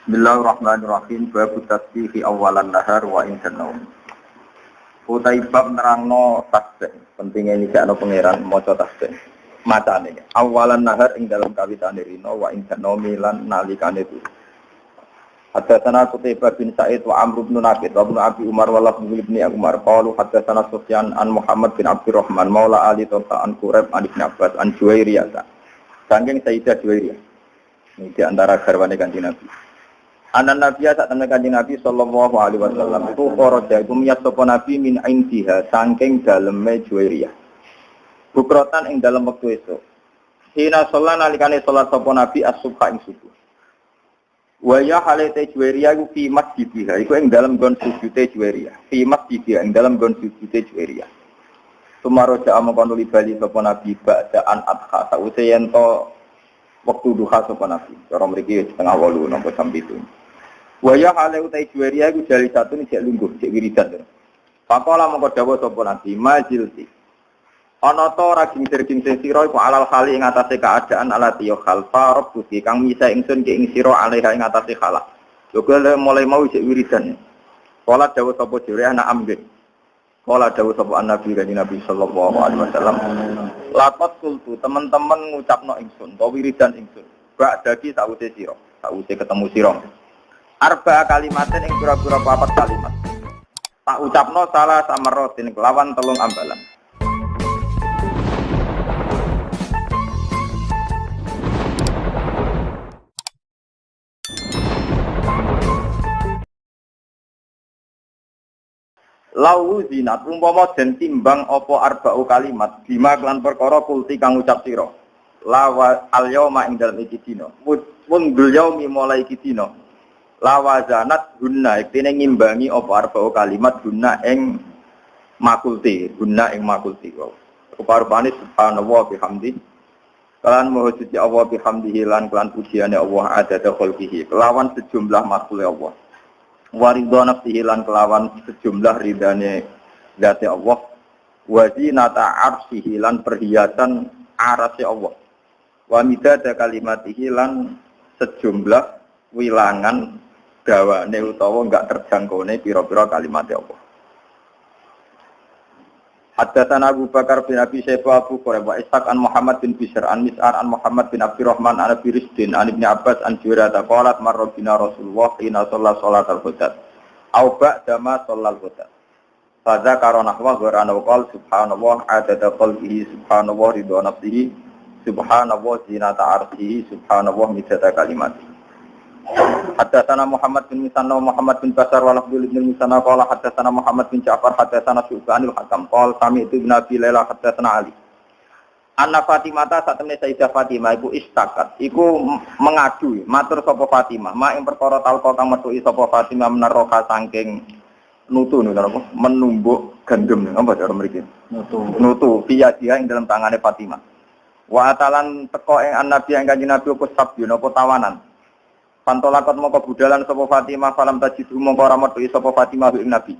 Bismillahirrahmanirrahim. Babu tasbihi awalan nahar wa indan naum. Utai bab nerangno tasbih. Pentingnya ini jakno pangeran maca tasbih. Macane awalan nahar ing dalam kawitane rino wa indan naumi lan nalikane itu. Hadatsana Qutaibah bin Sa'id wa Amr bin Naqid wa Ibnu Abi Umar wa Lafz bin Umar qalu hadatsana Sufyan an Muhammad bin Abdurrahman maula Ali Tawfa an Quraib an Ibnu Abbas an Juwairiyah. Saking Sayyidah Juwairiyah. Ini di antara garwane Kanjeng Nabi. Anan Nabi saat temen Kanjeng Nabi sallallahu alaihi wasallam itu kharaja iku miyas sapa Nabi min indiha saking daleme Juwairiyah. Bukrotan ing dalem wektu esuk. Hina sholat nalikane salat sapa Nabi as-subha ing subuh. Wa ya halate Juwairiyah iku fi masjidiha iku ing dalem gon sujude Juwairiyah. Fi masjidiha ing dalem gon sujude Juwairiyah. Sumaroja amangkono libali sapa Nabi ba'daan adha sause yen to waktu duha sapa Nabi. Cara mriki setengah 8 napa jam 7. Waya hale utai Juwairiyah iku jali satu nek lungguh cek wiridan. Pakola mongko dawuh sapa Nabi majilti. Ana ta ora gingsir-gingsir sira iku alal hali ing atase keadaan alati yo khalfa rabbuki kang misa ingsun ki ing sira alaiha ing atase khala. Lho mulai mau cek wiridan. Kala dawuh sapa Juwairiyah ana amgen. Kala dawuh sapa Nabi kanjeng Nabi sallallahu alaihi wasallam. Lapat kultu teman-teman ngucapno ingsun to wiridan ingsun. Bak dadi sawise sira, sawise ketemu sira. Arba kalimatin ing pira-pira papat kalimat. Tak ucapno salah samarotin kelawan telung ambalan. Lau zinat umpama den timbang apa arba'u kalimat bima kelan perkara kulti kang ucap sira. Lawa al-yauma ing dalem iki dina. Wungdul yaumi mulai iki dina. Lawazanat gunna iktine ngimbangi apa arba'u kalimat gunna ing makulti rupa-rupane subhanallah bihamdi kelan maha suci Allah bihamdihi lan kelan pujiane Allah adada khalqihi kelawan sejumlah makhluk Allah waridho nafsihi lan kelawan sejumlah ridane zat Allah wazinata arsyihi lan perhiasan arasy Allah wa midada kalimatihi lan sejumlah wilangan dawane utawa enggak terjangkaune pira-pira kalimat Allah. Haddatsana Abu Bakar bin Abi Syaibah Abu Quraib wa Ishaq an Muhammad bin Bishr an Mis'ar an Muhammad bin Abdurrahman an Abi Risdin an Ibnu Abbas an Juwairiyah qalat marra bina Rasulullah ina sholatal hudat au ba'da ma sholal hudat. Fa dzakara nahwa gharana qol subhanallah adada qalbihi subhanallah ridha nafsihi subhanallah zinata arsyihi subhanallah midada kalimatihi. Haddatsana Muhammad bin Musanna Muhammad bin Basar wa Abdul bin Musanna qala haddatsana Muhammad bin Ja'far haddatsana Syu'banul Hakam qala sami itu bin Abi Laila haddatsana Ali Anna Fatimah ta satemene Sayyidah Fatimah iku istakat iku mengadu matur sapa Fatimah mak ing perkara talqa kang metuki sapa Fatimah menaroka saking nutu napa menumbuk gandum apa cara mriki nutu piya dia ing dalam tangane Fatimah wa atalan teko ing Nabi ing Kanjeng Nabi apa sabyu napa tawanan pantolakot mongko budalan sapa Fatimah falam tajidu mongko ora metu sapa Fatimah ing Nabi.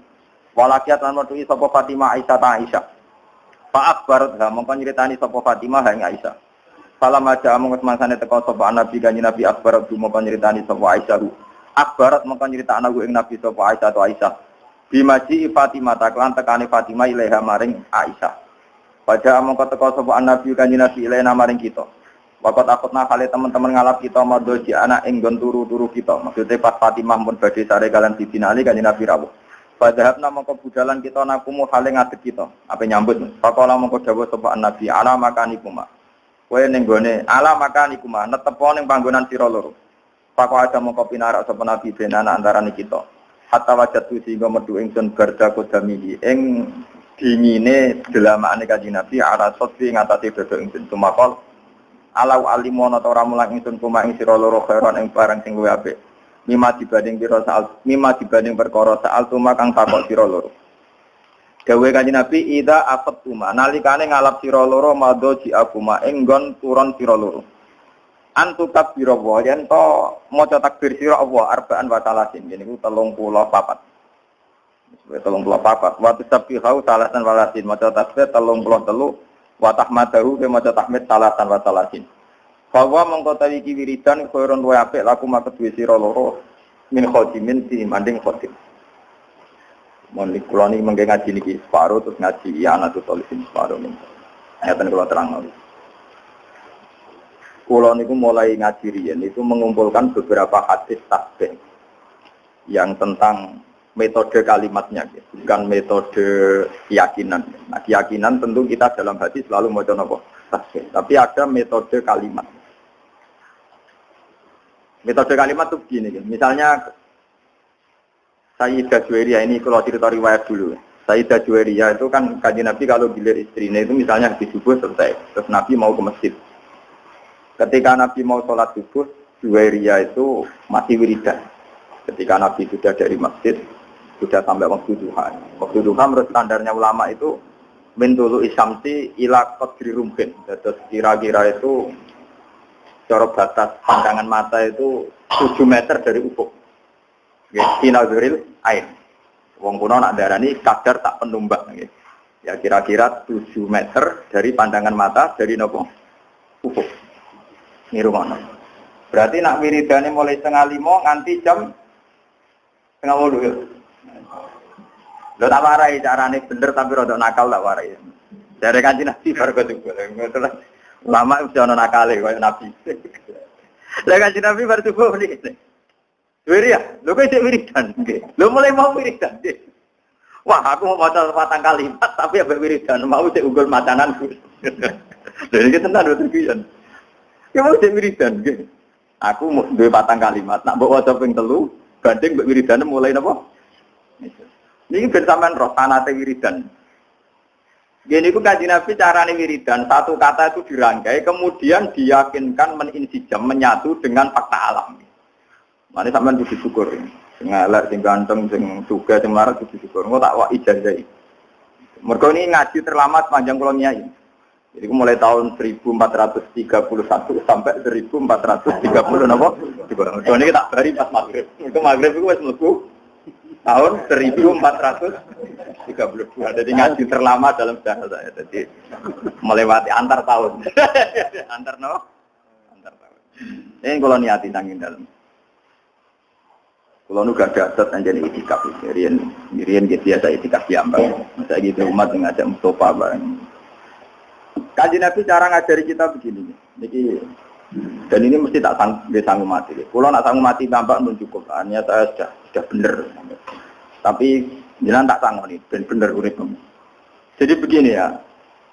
Walakiat lan metu sapa Fatimah Aisyah. Fa akbar mongko nyritani sapa Fatimah ing Aisyah. Falam aja mongko semangsane teko sapa Nabi kanjeng Nabi akbar mongko nyritani sapa Aisyah. Akbarat mongko nyritani ing Nabi sapa Aisyah to Aisyah. Bimaji Fatimah taklan tekane Fatimah ilaiha maring Aisyah. Pada mongko teko sapa Nabi kanjeng Nabi ilaina maring kita. Waktu takutna kali teman-teman ngalap kita madoji anak enggon turu-turu kita. Maksudnya pas Fatimah pun badhe sare kalian dibinali kanjeng Nabi rawuh. Padahal mongko budalan kita nakumu hale ngadeg kita. Apa nyambut? Pakola mongko dawuh sapa Nabi ala makanikuma. Kowe ning gone ala makanikuma netepo ning panggonan sira loro. Pako ada mongko pinarak sapa Nabi ben anak antarané kita. Hatta wajatu sehingga metu ingsun garda kodamihi ing dingine delamane kanjeng Nabi ala sotri ngatasi dodo ingsun tumakol alau alimono ta ora mulang ingsun kuma ing sira loro khairon ing barang sing luwih apik mimma dibanding perkara saal tuma kang takok sira loro dawuhe kanjeng Nabi ida afatuma nalikane ngalap sira loro madoji aguma ing nggon turon sira loro antu takbir wa yen to maca takbir sira Allah arba'an wa talasin niku 34 wa tasbihu salasan walasin maca takbir 33 wa tahmadahu ke maca tahmid talatan wa talasin. Bahwa mengko tawi iki wiridan khairun wa apik laku mak kedue sira loro min khodimin dibanding khodim. Mohon kula niki mengke ngaji niki separo terus ngaji ya anatus solihin separo niki. Ngaten kula terang. Kula niku mulai ngaji riyen itu mengumpulkan beberapa hadis tasbih yang tentang metode kalimatnya, bukan metode keyakinan. Nah, keyakinan tentu kita dalam hati selalu maca napa tasbih, tapi ada metode kalimat. Metode kalimat itu begini, misalnya Sayyidah Juwairiyah ini kalau cerita riwayat dulu. Sayyidah Juwairiyah itu kan Kanjeng Nabi kalau gilir istrinya itu misalnya habis subuh selesai, terus Nabi mau ke masjid. Ketika Nabi mau sholat subuh, Juwairiyah itu masih wiridan. Ketika Nabi sudah dari masjid, sudah sampai waktu duha. Waktu duha menurut standarnya ulama itu min tulu isyamsi ila qadri rumhin. Terus kira-kira itu cara batas pandangan mata itu 7 meter dari ufuk. Kinazuril ain. Wong kuno nak darani kadar tak penumbak. Ya kira-kira 7 meter dari pandangan mata dari nopo ufuk. Ini rumah. Berarti nak wiridane mulai 4:30 nganti jam 4:30. Lho tak warai carane bener tapi rada nakal tak warai. Dari Kanjeng Nabi bar ketuku. Lama udah ana nakale koyo Nabi. Lah Kanjeng Nabi bar subuh niki. Wiriya, lho kok isih wiridan nggih. Lho mulai mau wiridan nggih. Wah, aku mau maca 4 kalimat tapi ambek wiridan mau sik unggul macananku. Lha iki tenan lho terkian. Ya mau sik wiridan nggih. Aku mau duwe 4 kalimat, nak mbok waca ping 3 banding mbek wiridan mulai napa? Niki ben sampean roh sanate wiridan. Gini ku Kanjeng Nabi carane wiridan, satu kata itu dirangkai kemudian diyakinkan meninsijam menyatu dengan fakta alam. Mane sampean kudu syukur. Sing elek, sing ganteng, sing sugih, sing melarat kudu syukur. Engko tak wak ijazah. Mergo ini ngaji terlama sepanjang kula nyai. Jadi mulai tahun 1431 sampai 1430 napa? Mergo niki tak bari pas magrib. Itu magrib iku wis mlebu tahun 1432. Jadi ngaji terlama dalam sejarah saya. Jadi melewati antar tahun. Antar napa? Antar tahun. Ini kula niati nanging dalem. Kalau nu gak ada anjani itikaf, rian biasa itikaf diambang. Masa gitu umat ngajak Mustafa bareng. Kanjeng Nabi cara ngajari kita begini, dan ini mesti tak sanggup mati. Kalau nak sanggup mati tambah pun cukup. Hanya saya sudah benar. Tapi jangan tak sanggup nih, benar urip. Jadi begini ya.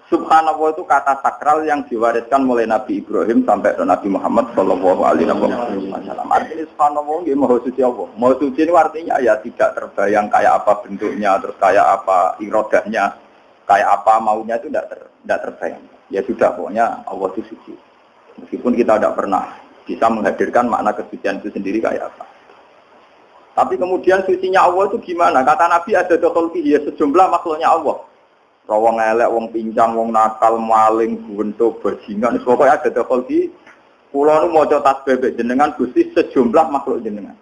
Subhanallah itu kata sakral yang diwariskan mulai Nabi Ibrahim sampai ke Nabi Muhammad Shallallahu Alaihi Wasallam. Artinya Subhanallah, Maha Suci Allah. Maha Suci ini artinya ya tidak terbayang kayak apa bentuknya, terus kayak apa irodahnya, kayak apa maunya itu tidak terbayang. Ya sudah, pokoknya Allah itu suci. Meskipun kita tidak pernah bisa menghadirkan makna kesucian itu sendiri kayak apa. Tapi kemudian sucinya Allah itu gimana? Kata Nabi ada dokol ya sejumlah makhluknya Allah. Wong elek, wong pincang, wong nakal, maling, buntuk, bajingan. Pokoknya ada dokol di pulau nu mau tasbih bebek jenengan gusti sejumlah makhluk jenengan.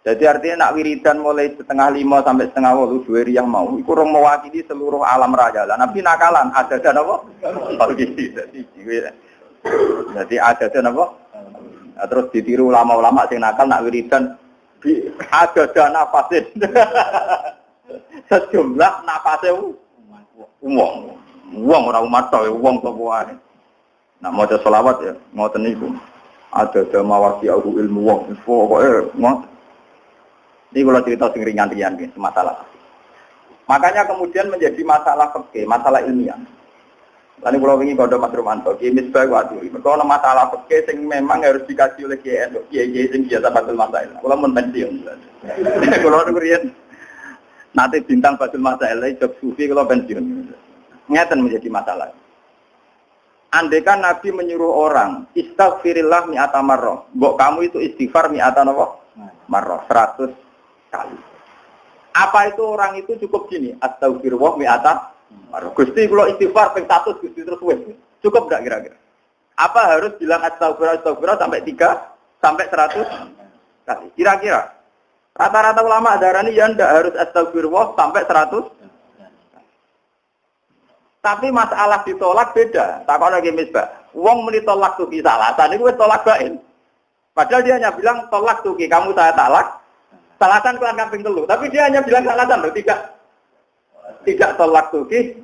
Jadi artinya nak wiridan mulai 4:30 sampai 4:30 Juwairiyah mau. Iku orang mewakili seluruh alam raya. Lah Nabi nakalan ada apa? Jadi ada apa? Nah, terus ditiru ulama-ulama sing nakal nak wiridan ada nafasin. Sejumlah nafasin. Uang orang umat tahu uang tak wae. Nak maca selawat ya, ngoten niku. Ada mawasi aku ilmu uang, pokoke ngot. Ini kalau cerita sing ringan-ringan nggih, masalah. Makanya kemudian menjadi masalah fikih, masalah ilmiah. Lalu kalau ingin kode Mas Romanto, Kiai Misbah Waduri, kalau masalah fikih sing memang harus dikaji oleh Kiai sing biasa batul masail. Kalau mun pensiun. Kalau ngriyen nanti bintang Batul Masail, job sufi kalau pensiun. Ngeten menjadi masalah. Andaikan Nabi menyuruh orang, istaghfirillah mi'ata marrah. Mbok kamu itu istighfar mi'ata marrah, 100 kali. Apa itu orang itu cukup gini, astaghfirullah mi'ata marrah. Gusti kalau istighfar ping 100 Gusti terus wis. Cukup enggak kira-kira? Apa harus bilang astaghfirullah sampai 3 sampai 100 kali? Kira-kira? Rata-rata ulama darani ya ndak harus astagfirullah sampai 100. Tapi masalah ditolak beda. Takon lagi Misbah. Wong muni tolak tuki salatan niku wis tolak bain. Padahal dia hanya bilang tolak tuki, kamu saya talak Salatan kelan kaping 3. Tapi dia hanya bilang salatan loh, tidak tolak tuki.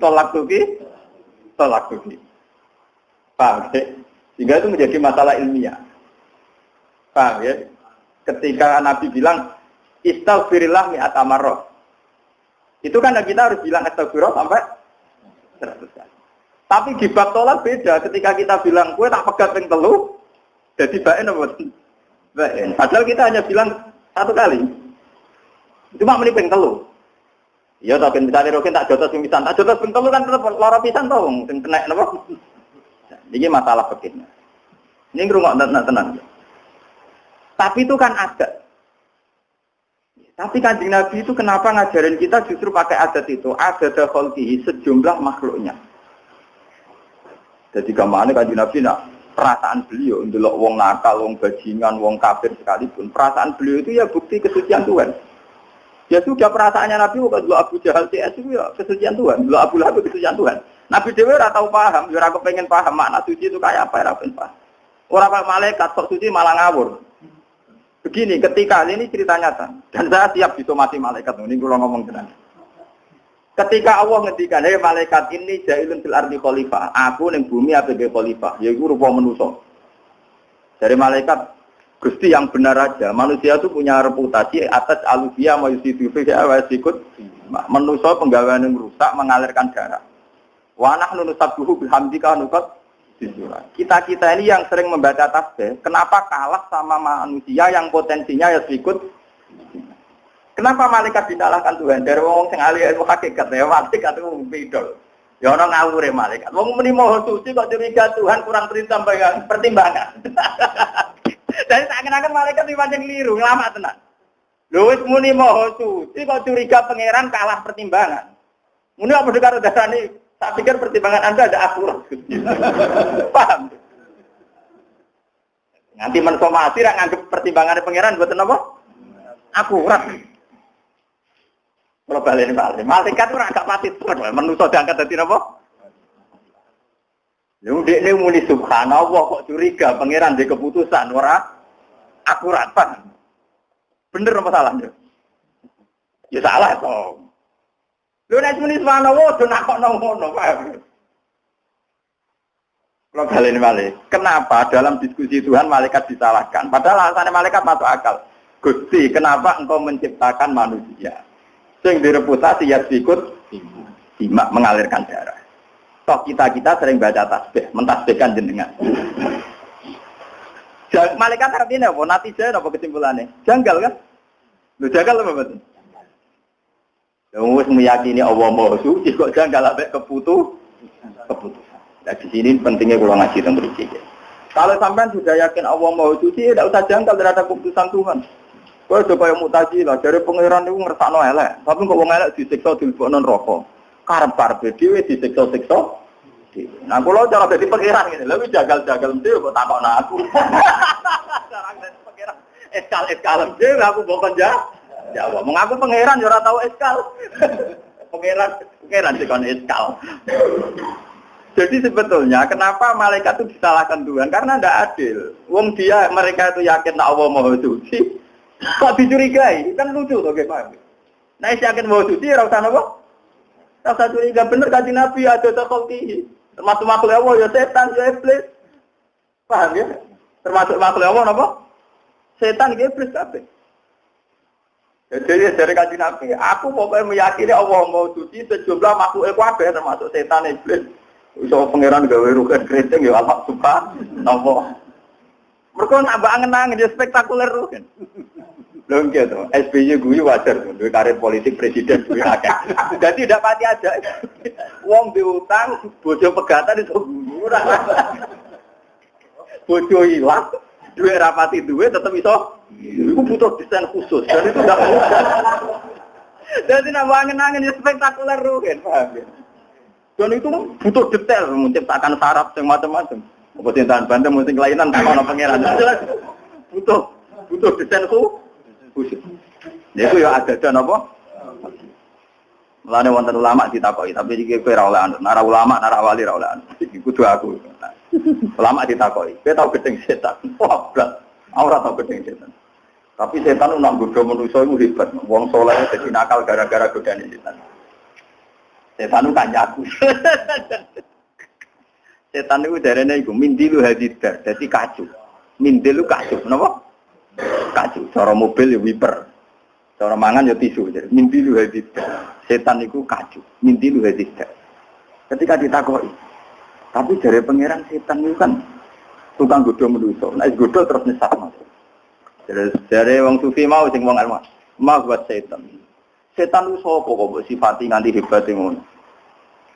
Paham ya? Sehingga itu menjadi masalah ilmiah. Paham ya? Ketika Nabi bilang istaghfirillah mi'ata marrah. Itu kan kita harus bilang astagfirullah sampai 100 kali. Tapi di bab tolak beda. Ketika kita bilang kowe tak pegat ping 3, jadi baen apa? Baen. Padahal kita hanya bilang 1 kali. Cuma meni ping 3. Iya tak ben misale roken tak jotos ping pisan. Tak jotos ping 3 kan tetep lara pisan to wong sing kena napa? Ini masalah fikihnya. Ini ngrungokno tenang. Tapi itu kan ada. Tapi Kanjeng Nabi itu kenapa ngajarin kita justru pakai adat itu? Adat khalqihi sejumlah makhluknya. Jadi kemana Kanjeng Nabi perasaan beliau ndelok wong nakal, wong bajingan, wong kafir sekalipun. Perasaan beliau itu ya bukti kesucian Tuhan. Ya sudah perasaannya Nabi kok dulu Abu Jahal CS itu ya kesucian Tuhan. Dulu Abu Lahab kesucian Tuhan. Nabi Dewi ora tahu paham, ya ora kepengen paham makna suci itu kayak apa, ora pengen paham. Orang malaikat kok suci malah ngawur. Begini, ketika ini cerita nyata, dan saya siap disomasi malaikat, ini kalau ngomong tenang. Ketika Allah ngendikan, hei malaikat ini jailun fil ardi khalifah, aku ning bumi APG khalifah, yaitu rupa manusia. Dari malaikat, Gusti yang benar aja, manusia itu punya reputasi atas alufia mayusidu fiha wa sikut, manusia penggawaan yang rusak mengalirkan darah. Wa nahnu nusabbihu bihamdika nuqat disura. Kita ini yang sering membaca tasbih, kenapa kalah sama manusia yang potensinya ya sikut? Kenapa malaikat disalahkan Tuhan? Dari wong sing ahli ilmu hakikat ya malaikat itu bidol. Ya ana ngawure malaikat. Wong muni maha suci kok curiga Tuhan kurang pertimbangan. Dari seakan-akan malaikat iki pancen keliru, nglama tenan. Lho wis muni maha suci kok curiga pangeran kalah pertimbangan. Muni apa karo darane? Tak pikir pertimbangan Anda ada akurat. Paham? Nanti mensomasi rak nganggep pertimbangan pangeran mboten apa? Akurat. Kalau balik malaikat ora gak pati tenan, manusa diangkat dadi napa? Lho dekne muni subhanallah kok curiga pangeran ndek keputusan ora akurat, Pak. Bener apa salahnya? Ya salah to. Lho nek muni subhanallah do nakokno ngono, Pak. Kalau balik, kenapa dalam diskusi Tuhan malaikat disalahkan? Padahal alasannya malaikat masuk akal. Gusti, kenapa engkau menciptakan manusia? Sing direputasi ya sikut simak mengalirkan darah. Toh kita sering baca tasbih, mentasbihkan jenengan. Malaikat artinya apa? Natijah apa kesimpulannya? Janggal kan? Lu janggal apa betul? Wis meyakini Allah Maha Suci kok janggal ambek keputusan. Nah di sini pentingnya kalau ngaji tentang berikir. Kalau sampean sudah yakin Allah Maha Suci, tidak usah janggal terhadap keputusan Tuhan. Kau coba yang Mu'tazilah dari pangeran itu ngersakno elek, tapi kok wong elek disiksa dilebokno neraka. Karep-karepe dhewe disiksa-siksa. Nah, kalau cara dadi pangeran ngene, lha jagal-jagal dhewe kok takokno aku. Cara dadi pangeran eskal dhewe aku mbok jawab. Mong aku pangeran yo ora tau eskal. Pangeran sing kon eskal. Jadi sebetulnya kenapa malaikat itu disalahkan Tuhan? Karena tidak adil. Mereka itu yakin Allah Maha Suci. Kok dicurigai? Kan lucu tuh gimana? Nah, yakin bahwa suci, rasa apa? Rasa curiga bener kan Nabi ada takholki. Termasuk makhluk Allah ya setan ya iblis. Paham ya? Termasuk makhluk Allah apa? Setan ya iblis kabeh. Jadi dari kanjeng Nabi, aku pokoknya meyakini Allah mau suci sejumlah makhluk kabeh termasuk setan iblis. Iso pangeran gawe rugen keriting ya Allah subhanallah. Mereka nambah angen-angen ya spektakuler rugen. Belum gitu, SBY gue wajar tuh, karir politik presiden gue akeh. Jadi tidak pati aja. Wong diutang, bojo pegatan itu murah. Bojo hilang, duit rapati duit tetap iso. Itu butuh desain khusus, dan itu tidak mudah. Jadi nambah angen-angen ya spektakuler rugen, paham ya? Dan itu butuh detail, menciptakan saraf yang macam-macam. Pemerintahan Banten mesti kelainan tak ono pangeran. Butuh desain khusus. Itu ya ada dan apa? Mulane wonten ulama ditakoki, tapi iki kowe ora oleh anut. Nara ulama, nara wali ora oleh anut. Iki kudu aku. Ulama ditakoki, kowe tau gedeng setan. Wah, blas. Ora tau gedeng setan. Tapi setan nak godho manusa iku hebat. Wong saleh dadi nakal gara-gara godane setan. Setan itu kan nyaku. Setan itu darahnya itu mindilu hadidar, jadi kacu. Mindilu kacu, kenapa? Kacu. Cara mobil ya wiper, cara mangan ya tisu. Jadi mindilu hadidar. Setan itu kacu. Mindilu hadidar. Ketika ditakoi, tapi dari pangeran setan itu kan tukang godho manusa. Nek godho terus nyesat. Dari wong sufi mau sing wong alma. Mau buat setan. Setan itu sapa kok mbok sifati nganti hebate ngono.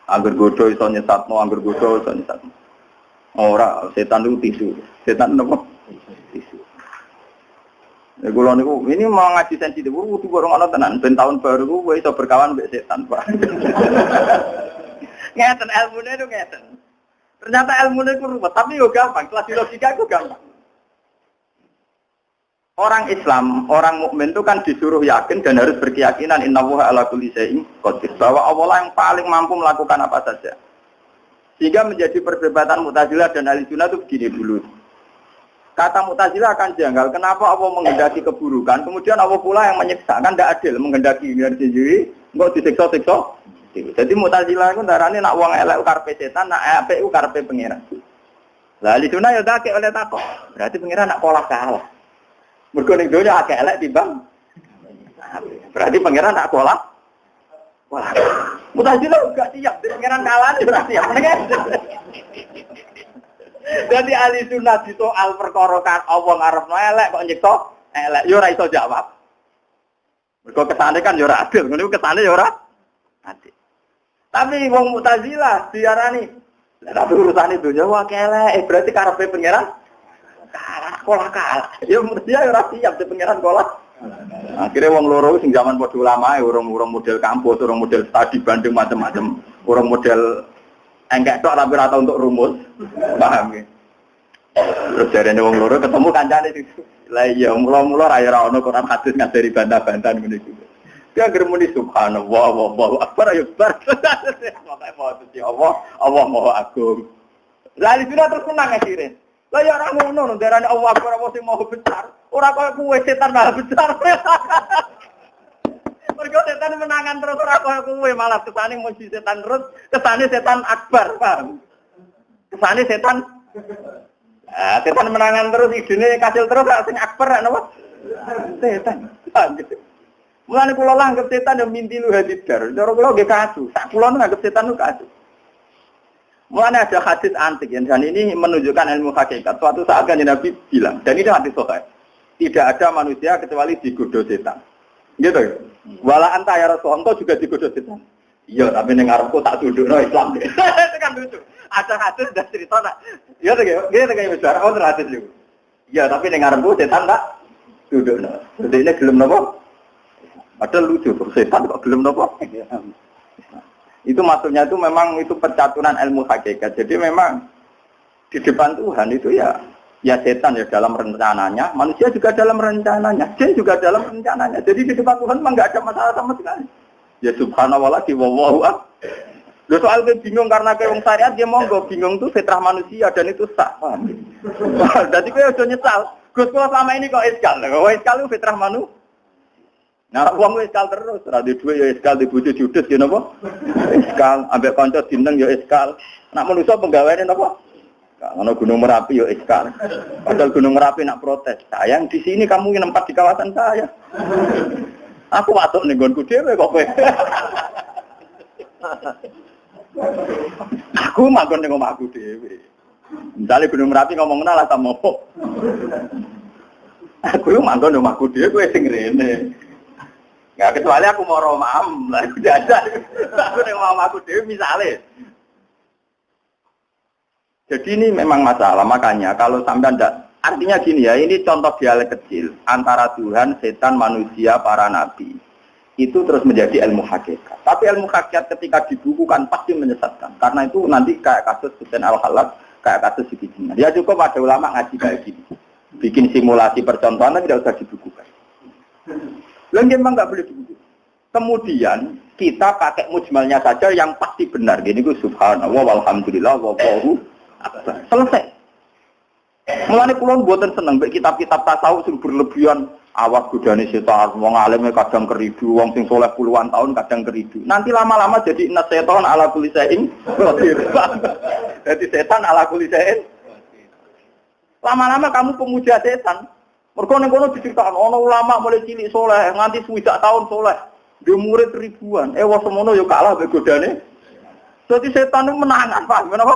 Angger godho iso nyesatno, angger godho iso nyesatno. Ora, setan itu tisu. Setan napa? Tisu. Ya kula niku ini mau ngaji sensitif kudu bareng ana tenan ben tahun baru ku kowe iso berkawan mbek setan, Pak. Ngeten ilmune itu ngeten. Ternyata ilmune ku ruwet, tapi yo gampang, kelas logika itu gampang. Orang Islam, orang mukmin itu kan disuruh yakin dan harus berkeyakinan innallaha ala kulli syai'in qadir, bahwa Allah yang paling mampu melakukan apa saja. Sehingga menjadi perdebatan Mu'tazilah dan Ahlussunnah itu begini dulu. Kata Mu'tazilah akan janggal, kenapa Allah menghendaki keburukan, kemudian Allah pula yang menyiksa, kan tidak adil menghendaki sendiri, enggak disiksa-siksa. Jadi Mu'tazilah itu darane nak wong elek karepe setan, nak apik karepe pangeran. Lah Ahlussunnah ya tak oleh takok. Berarti pangeran nak pola kalah. Mergo ning donya akeh elek timbang. Berarti pangeran tak kolah. Wah. Mu'tazilah gak siap, pangeran kalah berarti siap. Jadi ahli sunnah di soal perkara kan Allah ngarepno elek kok nyiksa elek yo ora iso jawab. Mergo kesane kan yo ora adil, ngono kesane yo ora adil. Tapi wong Mu'tazilah diarani tapi urusane donya wae elek, berarti karepe pangeran kalah. Ya mesti ora siap di pangeran kolah. Akhirnya wong loro sing zaman padha ulama urung model kampus, urung model studi banding macam-macam, urung model enggak tok tapi ora tau untuk rumus. Paham ya? Terus jarene wong loro ketemu kancane itu. Lah iya mula-mula ra ono Quran hadis ngajari bantah-bantahan ngene iki. Dia germuni subhanallah wallahu akbar ya bar. Pokoke maksud Allah Maha Agung. Lah iki terus menang akhirnya. Lah ya ora ngono, ndarane Allah Akbar apa sing mau besar. Ora koyo kuwe setan malah besar. Mergo setan menangan terus ora koyo kuwe malah kesane muji setan terus, kesane setan akbar, paham? Kesane setan setan menangan terus idene kasil terus sing akbar napa? Setan. Mulane kula langgep setan yo mintilu hadidar. Cara kula nggih kacu, sak kula nganggep setan ku kacu. Mulanya ada hadis antik yang dan ini menunjukkan ilmu hakikat. Suatu saat kan Nabi bilang, dan ini hadis sahih, tidak ada manusia kecuali digoda setan. Gitu. Wala anta ya Rasul, engkau juga digoda setan. Iya, tapi ning ngarepku tak tundukno Islam. Itu kan lucu. Ada hadis dan cerita nak. Iya to, gitu kayak besar. Oh, hadis itu. Iya, tapi ning ngarepku setan tak tundukno. Jadi ini gelem napa? Padahal lucu, setan kok gelem napa? Itu maksudnya itu memang itu percaturan ilmu hakikat. Jadi memang di depan Tuhan itu ya setan ya dalam rencananya, manusia juga dalam rencananya, jin juga dalam rencananya. Jadi di depan Tuhan memang nggak ada masalah sama sekali. Ya subhanallah di wallahu akbar. Lo soal bingung karena ke wong syariat dia monggo bingung tuh fitrah manusia dan itu sah. Jadi kowe udah nyesal. Gus kula selama ini kok iskal. Kok iskal itu fitrah manusia. Nah, wong wis iskal terus, ora di duwe ya iskal, di bojo judes ya napa? Iskal, ambek kanca dineng ya iskal. Nak manusa penggaweane napa? Ngono Gunung Merapi ya iskal. Padahal Gunung Merapi nak protes. Sayang di sini kamu nempat di kawasan saya. Aku watuk ning nggonku dhewe kok kowe. Aku manggon ning omahku dhewe. Misale Gunung Merapi ngomong ngono lah ta mopo. Aku manggon ning omahku dhewe kowe sing rene. Ya kecuali aku mau romam, lah udah ada. Aku nek mau aku dhewe misale. Jadi ini memang masalah, makanya kalau sampai Anda artinya gini ya, ini contoh dialek kecil antara Tuhan, setan, manusia, para nabi. Itu terus menjadi ilmu hakikat. Tapi ilmu hakikat ketika dibukukan pasti menyesatkan. Karena itu nanti kayak kasus Husain Al-Halad, kayak kasus Sikijinan. Ya cukup ada ulama ngaji kayak gini. Bikin simulasi percontohan tidak usah dibukukan. Lalu memang nggak boleh dibukukan. Kemudian kita pakai mujmalnya saja yang pasti benar. Gini gue subhanallah walhamdulillah wallahu akbar. Selesai. Mulane kula mboten seneng mek kitab-kitab tasawuf sing berlebihan. Awas godane setan, wong alime kadang keridu, wong sing soleh puluhan tahun kadang keridu. Nanti lama-lama jadi inna setan ala kulli syai'in qadir. Jadi setan ala kulli syai'in. Lama-lama kamu pemuja setan. Mergo ning kono diceritakan ana ulama mulai cilik soleh, nganti 20 tahun soleh. Dia murid ribuan. Wong semono yo kalah mek godane. Jadi setan itu menangan, paham menapa?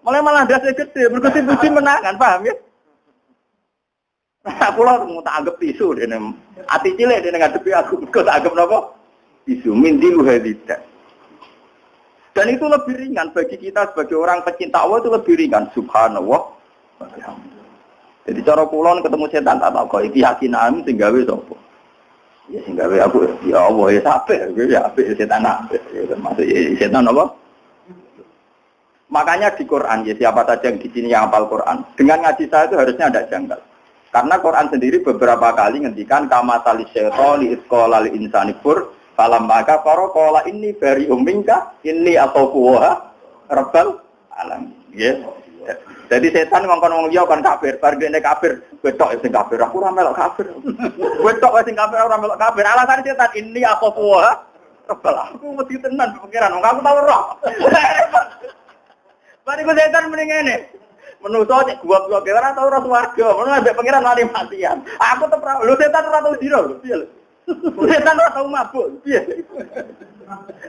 Malah dase gede, mergo puji menangan, paham ya? Aku lah mau tak anggap tisu dene. Ati cilik dene ngadepi aku kok tak anggap napa? Tisu mindilu hadida. Dan itu lebih ringan bagi kita sebagai orang pecinta Allah itu lebih ringan. Subhanallah. Jadi cara kula ketemu setan tak kok iki yakinan sing gawe sapa? Ya sing gawe aku ya Allah ya sampe ya apik setan apik. Termasuk setan apa? Makanya di Quran ya siapa saja yang di sini yang hafal Quran dengan ngaji saya itu harusnya ada janggal. Karena Quran sendiri beberapa kali ngendikan kama tali syaitani isqala lil insani fur falam maka qala inni bari'um minka inni ataquha rabbal alamin. Ya. Jadi setan ngongkon wong liya kan kafir, bar dene kafir, wetok sing kafir aku ora melok kafir. Wetok sing kafir ora melok kafir. Alasan setan inni ataquha rabbal aku mesti tenan pikiran wong aku tau roh. Bari ku setan mending ngene. Menuso cek gua ora tau ora swarga, ngono ambek pangeran mati matian. Aku tetep lho setan ora tau dino lho, piye lho. Setan ora tau mabuk, piye.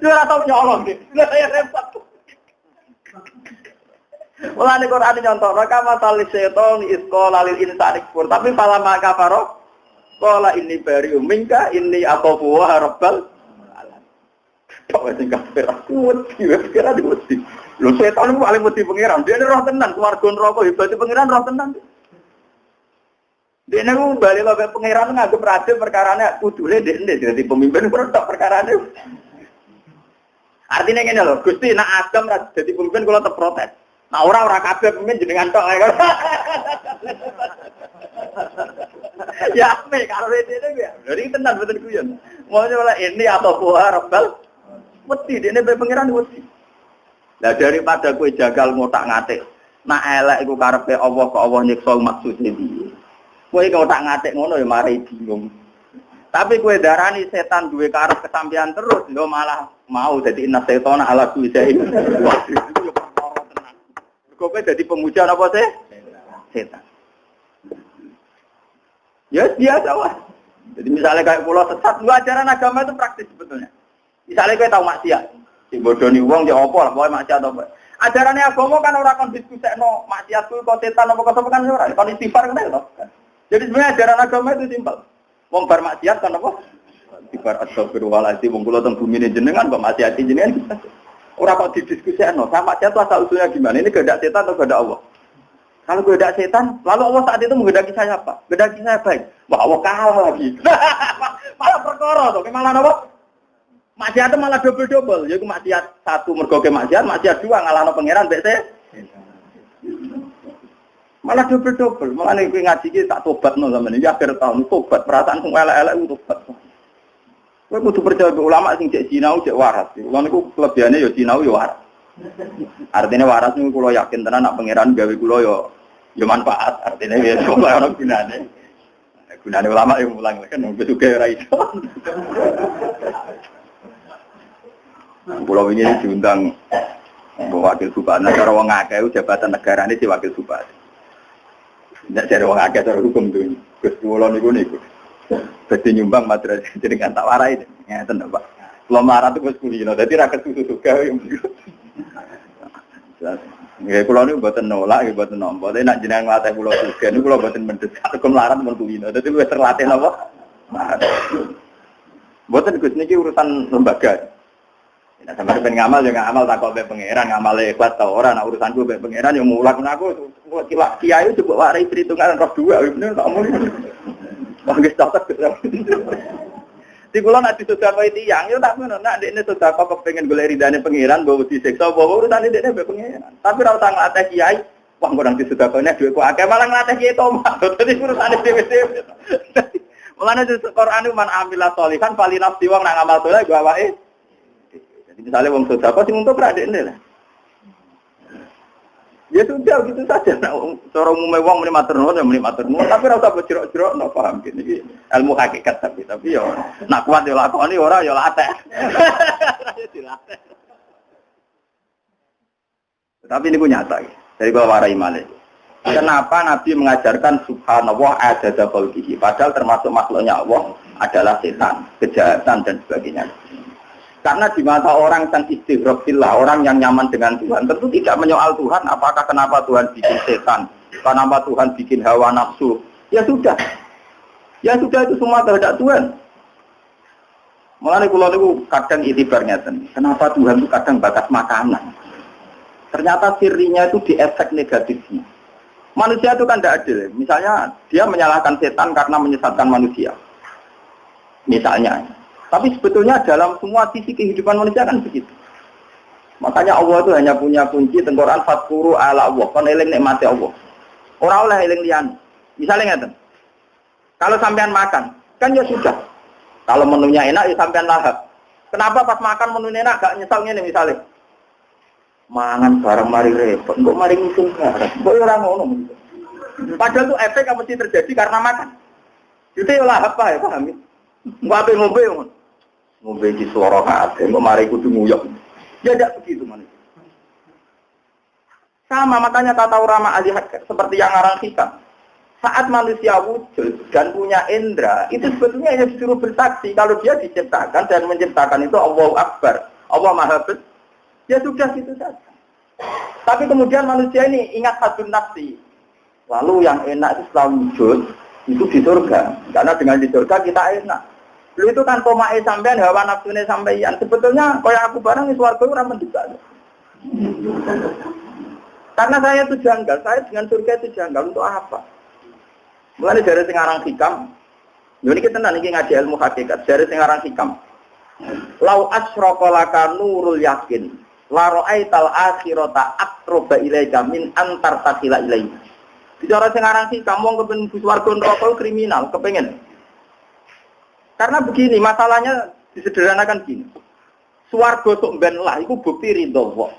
Lu ora tau nyolong iki. Lha saya repot. Mulane Quran nyontok, kama talis setan isqala lil insani kufur, tapi fala maka faro qala inni bari'um minka inni aqufu wa rabbal alamin. Kok sing kafir aku kira wedi. Lho setan itu paling mesti pangeran, dia roh tenan, swarga neraka hebate pangeran roh tenan. Dene ku bali lho pangeran nganggep raja perkarane kudune ndekne dadi pemimpin produk perkarane. Artinya ngene lho, Gusti nek Adam ra dadi pemimpin kula tetep protes. Nah ora kabeh pemimpin jenengan tok. Ya me karo dene ya. Jadi tenan mboten guyon. Mau nyoba ini atau buah rabbal wedi dene pangeran wedi. Lah daripada kowe jagal ngotak-ngatik, nak elek iku karepe Allah kok Allah nyiksa maksude piye. Kowe ngotak-ngatik ngono ya mari bingung. Tapi kowe darani setan duwe karep kesampean terus, lho malah mau dadi inna setana ala kulli syai'in. Wah, itu yo perkara tenan. Kowe dadi pemuja apa sih? Setan. Ya biasa wah. Jadi misalnya kayak pulau sesat, ajaran agama itu praktis sebetulnya. Misalnya kowe tahu maksiat. Si bodoni wong ya apa lah, pokoknya maksiat apa. Ajarannya agama kan orang kon diskusekno maksiat kuwi kok setan apa kok kan ora, kon istighfar kan to. Jadi sebenarnya ajaran agama itu simpel. Wong bar maksiat kan apa? Istighfar astagfirullahaladzim wong kula teng bumine jenengan kok maksiati jenengan. Ora kok didiskusekno, sama maksiat asal usulnya gimana? Ini kehendak setan atau kehendak Allah? Kalau kehendak setan, lalu Allah saat itu menghendaki saya apa? Menghendaki saya baik. Wah, Allah kalah lagi. Malah perkara to, malah apa? Maksiat malah double-double, yaitu maksiat satu mergo ke maksiat dua ngalahno pangeran mbek malah double-double. Malah nek ngaji iki tak tobatno sampeyan iki akhir tahun tobat, perasaan sing elek-elek tobat. Kowe kudu percaya ulama sing cek sinau cek waras. Kulo niku kelebihane ya sinau ya waras. Artinya waras niku kula yakin tenan nek pangeran gawe kula ya manfaat, artinya ya ora ono gunane. Gunane ulama yang mulang kan wis juga ora iso. Pulau ini diundang wakil bupati, cara wong akeh jabatan negara ini si wakil bupati. Tidak cari wong akeh cara hukum tuh. Gus pulau niku. Jadi nyumbang madrasah jadi kan tak warai. Ya tenang Pak. Pulau marah tuh Gus kulino. Jadi rakyat susu juga. Ya pulau ini buatan nolak, buatan nombor. Tapi nak jenengan ngelatih pulau juga. Ini pulau buatan mendesak. Kemelaran pun kulino. Jadi gue terlatih apa? Buatan Gus niki urusan lembaga. Nah, sampai ben ngamal yo ngamal tak kok be pangeran ngamal ikhlas ta ora nek urusanku be pangeran yo mulak aku kiai coba warai perhitungan roh dua bener tak omong. Wong wis tak ketemu. Di kula nek disodakoi tiyang yo tak ngono nek ndekne sedekah kepengin golek ridane pangeran mbok disiksa apa urusane ndekne be pangeran. Tapi ora usah nglatih kiai, wah ngurang disodakone dhuwitku akeh malah nglatih kiai tomat. Dadi urusane dhewe-dhewe. Mulane Quran man amila sholihan fali nafsi wong nang amal saleh go awake. Misalnya wong sedekah sing untuk pradekne lah. Ya sudah gitu saja. Nah, cara umumnya wong muni matur nuwun ya muni matur nuwun, tapi ora usah berjerok-jerok no paham gitu. Iki ilmu hakikat tapi yo nak kuat yo lakoni ora yo latek. Tapi ini punya nyata ya. Dari kula warai malih. Kenapa Nabi mengajarkan subhanallah adada khalqihi padahal termasuk makhluknya Allah adalah setan, kejahatan dan sebagainya. Karena di mata orang yang istighraqillah, orang yang nyaman dengan Tuhan, tentu tidak menyoal Tuhan, apakah kenapa Tuhan bikin setan, kenapa Tuhan bikin hawa nafsu. Ya sudah. Ya sudah itu semua kehendak Tuhan. Mulane kula niku kadang itibarnya kenapa Tuhan itu kadang batas makanan. Ternyata sirinya itu di efek negatifnya. Manusia itu kan tidak adil. Misalnya dia menyalahkan setan karena menyesatkan manusia. Misalnya. Tapi sebetulnya dalam semua sisi kehidupan manusia kan begitu. Makanya Allah itu hanya punya kunci tengkorak fatkuru ala Allah. Kan eling nikmati Allah. Orang oleh eling lian. Misalnya ngeten. Kalau sampean makan, kan ya sudah. Kalau menunya enak ya sampean lahap. Kenapa pas makan menunya enak gak nyesal ngene misalnya? Mangan barang mari repot, kok mari ngitung barang. Kok ora ngono. Padahal itu efek yang mesti terjadi karena makan. Itu ya lahap ya, paham ya? Ngombe ngono. Ngombe di suara kabeh, kok mari kudu nguyok. Ya tidak begitu manusia. Sama makanya tata urama ahli seperti yang ngarang hikam. Saat manusia wujud dan punya indera, itu sebetulnya hanya disuruh bersaksi kalau dia diciptakan dan menciptakan itu Allahu Akbar. Allah Maha Besar. Ya sudah gitu saja. Tapi kemudian manusia ini ingat hadun nafsi. Lalu yang enak itu setelah wujud itu di surga. Karena dengan di surga kita enak. Lu itu kan tomae sampean, hawa nafsunya sampean. Sebetulnya kayak aku barang di swarga ora menduga. Karena saya itu janggal, saya dengan surga itu janggal untuk apa? Mulane dari sing aran hikam. Yo niki tenan iki ngaji ilmu hakikat. Dari sing aran hikam. Lau asraqa laka nurul yakin, la ra'aital akhirata aqraba ilaika min antar takila ilaika. Bicara sing aran hikam wong kepengin swarga neraka kriminal, kepengin. Karena begini, masalahnya disederhanakan gini. Swarga sok ben lah, itu bukti ridho Allah.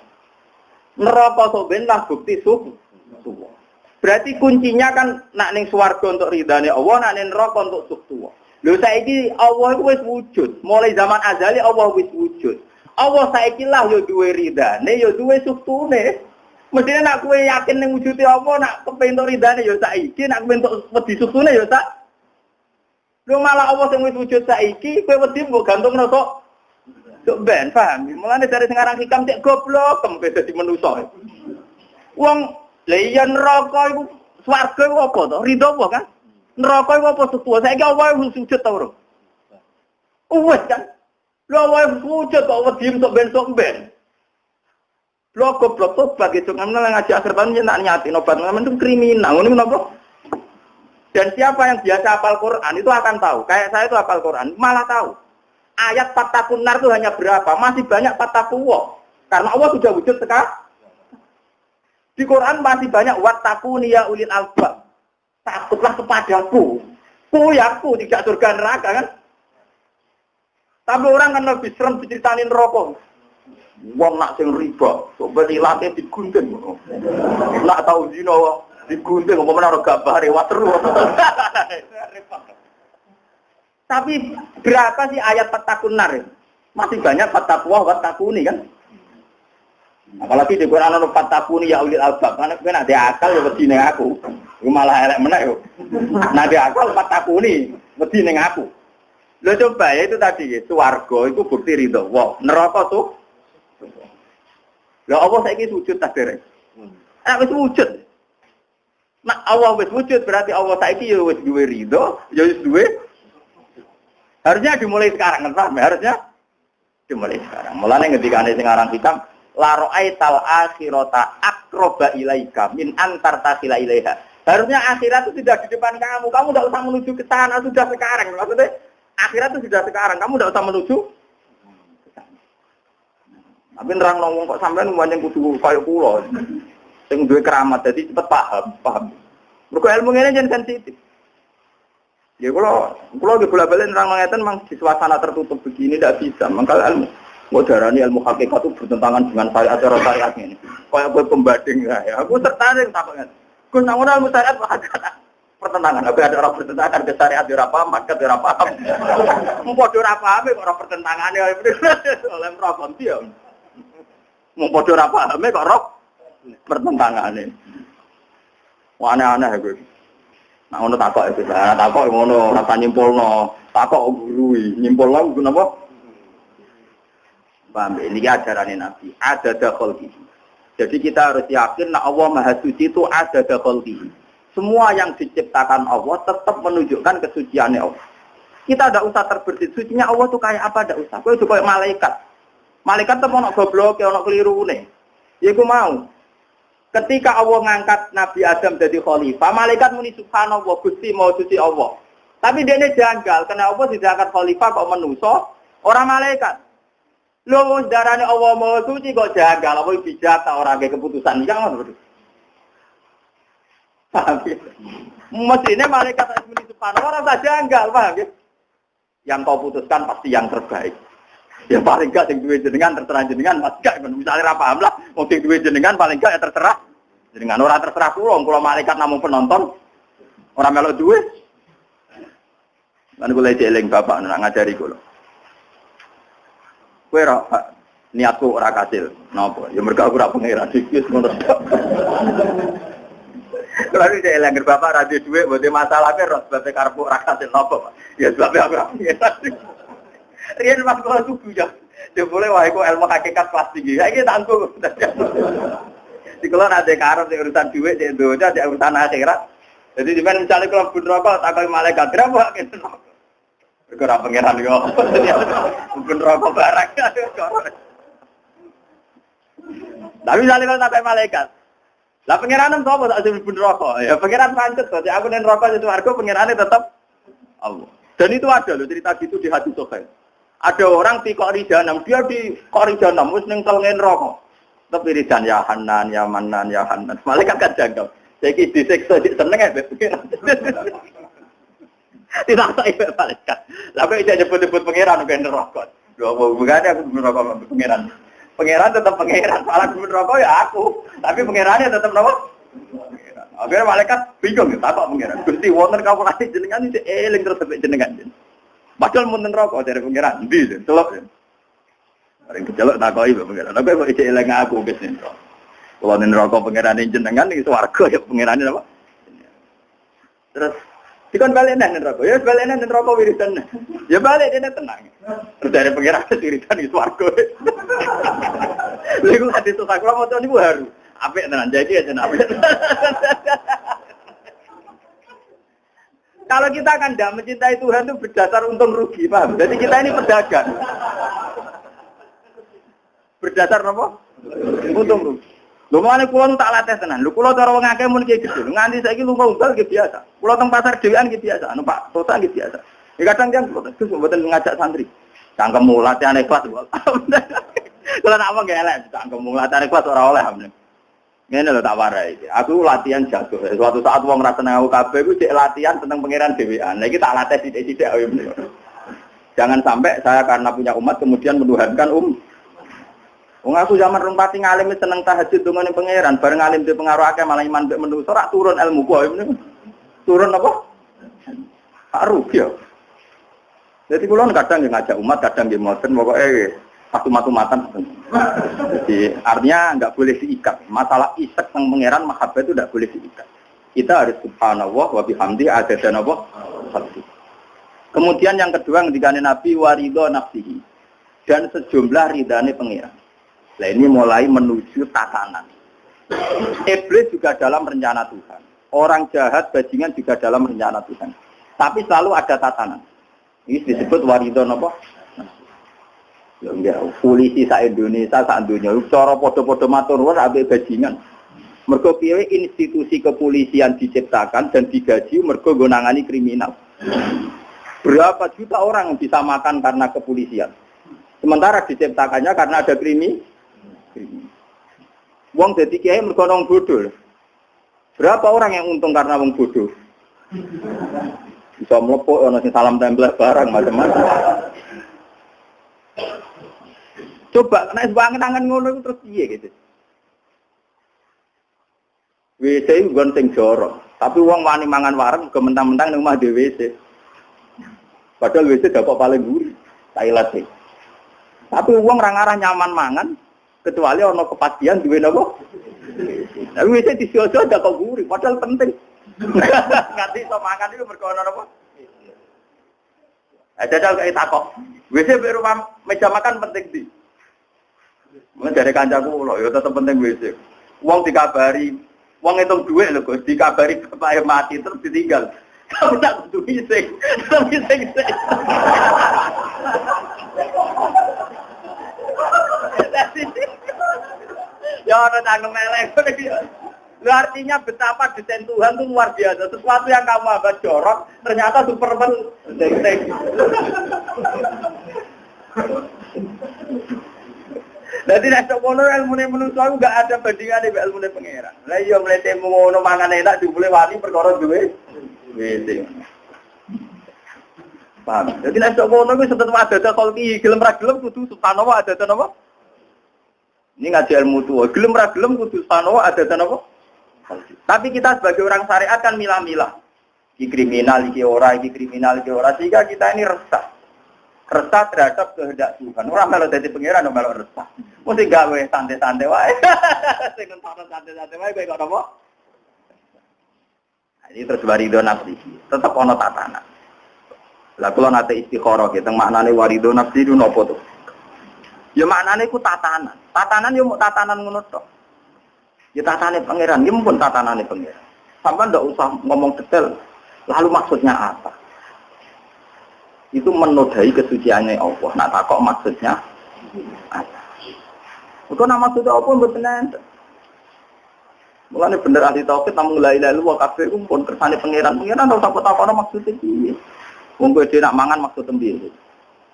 Neraka sok ben lah bukti suhu. Berarti kuncinya kan nak ning swarga untuk ridhane Allah, nak ning neraka untuk suhu. Lho saiki Allah itu wis wujud. Mulai zaman azali Allah wis wujud. Allah saiki lah yo duwe ridhane, yo duwe suhune. Mestine nak kowe yakin ning wujude Allah, nak kepengin ridhane yo saiki, nak kepengin wedi suhune yo sak. Lu malah Allah sing wis wujud saiki, kowe wedi mbok gantungno sok ben, paham? Mulane dari sing aran hikam cek goblok kempe dadi manusa. Wong lha iya neraka iku swarga iku apa to? Ridho apa kan? Neraka iku apa sesuatu? Saiki Allah wis wujud ta ora? Wis kan? Lu Allah wis wujud kok wedi sok ben. Lu goblok to bagi jangan ngaji akhir tahun nyentak nyati obat men itu kriminal. Ngono napa? Dan siapa yang biasa hafal Quran itu akan tahu. Kayak saya itu hafal Quran, malah tahu. Ayat fatakun nar itu hanya berapa? Masih banyak fatakuwa. Karena Allah sudah wujud sekarang. Di Quran masih banyak wattaquni ya ulil albab. Takutlah kepadaku. Aku tidak surga neraka kan? Tapi orang kan lebih serem diceritain rokok. Wong nak sing riba, coba ilate digunting. Nak tahu zina digunting apa menawa gambare wateru. Tapi berapa sih ayat fatakun nar? Masih banyak fatakwa watakuni kan? Apalagi di Quran ana fatakuni ya ulil albab. Karena kowe nek akal ya wedi ning aku. Iku malah elek meneh yo. Nek akal fatakuni wedi ning aku. Lho coba ya itu tadi swarga itu bukti ridho. Wow, neraka tuh. Lho Allah saiki sujud ta dereng? Wis wujud. Nah Allah wis wujud berarti Allah saiki ya wis duwe ridho, ya wis duwe. Harusnya dimulai sekarang kan, harusnya dimulai sekarang. Mulane ngendikane sing aran hitam, la ra'aital akhirata aqraba ilaika min antar tasila ilaiha. Harusnya akhirat itu sudah di depan kamu. Kamu enggak usah menuju ke sana, sudah sekarang. Maksudnya akhirat itu sudah sekarang. Kamu enggak usah menuju ke sana. Tapi nerang ngomong kok sampean banyak kudu kaya kula. Sing duwe keramat dadi cepet paham. Mergo ilmu ngene jen sensitif. Ya kalau di bola-balik nerang ngeten mang di suasana tertutup begini tidak bisa, mangkal ilmu. Mau darani ilmu hakikat itu bertentangan dengan syariat ini. Kayak gue pembanding ya. Aku tertarik takutnya. Gus nang ilmu syariat pertentangan. Tapi ada orang bertentangan ke syariat di apa, market di apa. Mau podo ora paham kok ora pertentangan ya. Oleh problem dia. Mau podo ora paham kok ora pertentangan ini. Wah aneh-aneh gue. Nah ngono takok itu. Takok ngono rasa nyimpulno. Takok guru nyimpulno kenapa? Paham, ini ajaran Nabi. Ada khalqihi. Jadi kita harus yakin nah Allah Maha Suci itu ada khalqihi. Semua yang diciptakan Allah tetap menunjukkan kesuciannya Allah. Kita tidak usah terbersih. Sucinya Allah itu kayak apa? Tidak usah. Itu kayak malaikat. Malaikat itu mau goblok, mau keliru nih. Ya aku mau. Ketika Allah ngangkat Nabi Adam jadi khalifah, malaikat muni subhanallah, Gusti mau suci Allah. Tapi dia ini janggal. Karena Allah tidak angkat khalifah kok menuso orang malaikat. Loh, darahnya Allah mau suci kok janggal, apa bijak tak orang kayak keputusan jangan betul. Paham ya? Mestinya malaikat muni subhanallah orang tak janggal, paham ya? Yang kau putuskan pasti yang terbaik. Ya paling enggak sing duwe jenengan terserah jenengan, Mas gak misalnya ra paham lah, wong sing duwe jenengan paling enggak ya terserah jenengan. Ora terserah kula malaikat namung penonton. Ora melok duwe. Lan kula eling bapak nak ngajari kula. Kowe ora niatku ora kasil. Napa? Ya mergo aku ora pangeran iki wis ngono. Kalau dia eling bapak ra duwe dhuwit, mboten masalah ke ros sebab karepku ora kasil napa. Ya sebab aku ora pangeran. Riyen pas kula subuh ya. Ya boleh wae kok ilmu hakikat kelas tinggi. Saiki tak anggo. Di kula ada karep di urusan dhuwit, di donya, di urusan akhirat. Jadi dimen misalnya kalau pun rokok tak kali malaikat berapa gitu. Ora pangeran yo. Pun rokok barang. Tapi misalnya kalau tak kali malaikat. Lah pangeran sapa tak sing pun rokok? Ya pangeran pancet to. Aku nen rokok itu warga pangerane tetap Allah. Dan itu ada loh cerita gitu di hadis sahih. Ada orang di Qorijanam, dia di Qorijanam wis ning telngen rokok. Tapi ridan ya Hanan, ya Manan, ya Hanan. Malaikat kan janggal. Saiki disiksa dik seneng ae pangeran. Tidak tak ibu malaikat. Lah kok iso nyebut-nyebut pangeran kok neraka. Lho apa hubungane aku neraka pangeran. Pangeran tetap pangeran, salah neraka ya aku. Tapi pangerannya tetap napa? Pangeran. Akhirnya malaikat bingung takok pangeran. Gusti wonten kawulane jenengan iki eling terus sampe jenengan. Padahal mun neraka dari pangeran ndi celok. Areng kecelok takoki pangeran. Lah kok iso eling aku wis neraka. Kalau neraka pangerane jenengan iki swarga ya pangerane apa? Terus dikon balik nang neraka. Ya balik nang neraka wiridan. Ya balik dene tenang. Terus dari pangeran wiridan iki swarga. Lha iku hadis sak kula maca niku haru. Apik tenan jadi aja apik. Kalau kita kan tidak mencintai Tuhan itu berdasar untung rugi, paham? Jadi kita ini pedagang. Berdasar apa? Untung rugi. Lho mane kula tak latih tenan. Lho kula cara wong akeh mun iki gedhe. Nganti saiki lunga unggal iki biasa. Kula teng pasar dhewean iki biasa. Anu Pak, Tota iki biasa. Ya kadang kan terus mboten ngajak santri. Cangkemmu latihan ikhlas. Kula nak apa elek, cangkemmu latihan ikhlas ora oleh. Ngene lho tak warai iki. Aku latihan jago. Suatu saat wong ra seneng aku kabeh iku cek latihan tentang pangeran dhewean. Lah iki tak latih sithik-sithik ayo. Jangan sampai saya karena punya umat kemudian menuhankan Wong aku zaman rumpati ngalim seneng tahajud dongane pangeran, bareng ngalim di pengaruh akeh malah iman mbek menungso ora turun ilmu ku ngene. Turun apa? Rugi ya. Jadi kula kadang ngajak umat, kadang nggih mboten pokoke matu-matan. Jadi artinya enggak boleh diikat. Masalah isek nang pangeran mahabbah itu enggak boleh diikat. Kita harus subhanallah wa bihamdi adadan apa? Kemudian yang kedua ketika Nabi waridho nafsihi dan sejumlah ridane pangeran. Nah ini mulai menuju tatanan. Iblis juga dalam rencana Tuhan. Orang jahat, bajingan juga dalam rencana Tuhan. Tapi selalu ada tatanan. Ini disebut waridho apa? Ya enggak, polisi sa Indonesia, sa dunia. Cara podo-podo matur nuwun ambek bajingan. Mergo piye institusi kepolisian diciptakan dan digaji mergo nggo nangani kriminal. Berapa juta orang yang bisa makan karena kepolisian. Sementara diciptakannya karena ada wong dadi kiai mergo wong bodoh. Berapa orang yang untung karena wong bodoh? Bisa mlepok ana sing salam tempel barang macam-macam. Coba nek angen-angen ngono iku terus piye gitu. WC iku nggon sing jorok, tapi wong wani mangan wareng ke mentang-mentang ning omah dhewe WC. Padahal WC dapat paling gurih, toilet sih. Tapi wong ra ngarah nyaman mangan kecuali ana kepastian duwe napa? Tapi WC disiojo dapat gurih, padahal penting. Nganti iso makan iku mergo ana napa? Ada kayak takok. WC di rumah meja makan penting di. Mun dari kancaku lho ya tetep penting WC. Wong dikabari, wong ngitung dhuwit lho Gus, dikabari bapake mati terus ditinggal. Kamu tak kudu iseng. Ya ora tanggung melek. Artinya betapa desain Tuhan itu luar biasa. Sesuatu yang kamu anggap jorok, ternyata Superman. Jadi nek ngono ilmune manusa enggak ada bandingan dengan ilmune pangeran. Lah iya mlete ngono mangan enak dibule wani perkara duwe. Wis. Paham. Jadi nek ngono kuwi setetep ada kolki, gelem ra gelem kudu subhanallah ada napa? Ini ngaji ilmu tuwa, gelem ra gelem kudu subhanallah ada napa? Tapi kita sebagai orang syariat kan milah-milah. Iki kriminal, iki ora, sehingga kita ini resah. Resah terhadap kehendak Tuhan. Ora melu dadi pangeran melu resah. Mesti gawe santai-santai wae. Sing nonton santai-santai wae kowe kok napa? Ini terus warido nafsi. Tetep ana tatanan. Lah kula nate istikharah gitu, maknane warido nafsi itu napa to? Ya maknane ku tatanan. Tatanan yo mung tatanan ngono tok. Ya tatanane pangeran, ya mumpun tatanane pangeran. Sampai ndak usah ngomong detail. Lalu maksudnya apa? Itu menodai kesuciannya Allah. Nak takok maksudnya apa? Itu nama maksudnya apa mboten enten. Mulane bener ahli tauhid namun la ilaha illallah kabeh mumpun kersane pangeran. Pangeran ora usah takokno maksudnya piye. Wong kowe nak mangan maksud tembiye.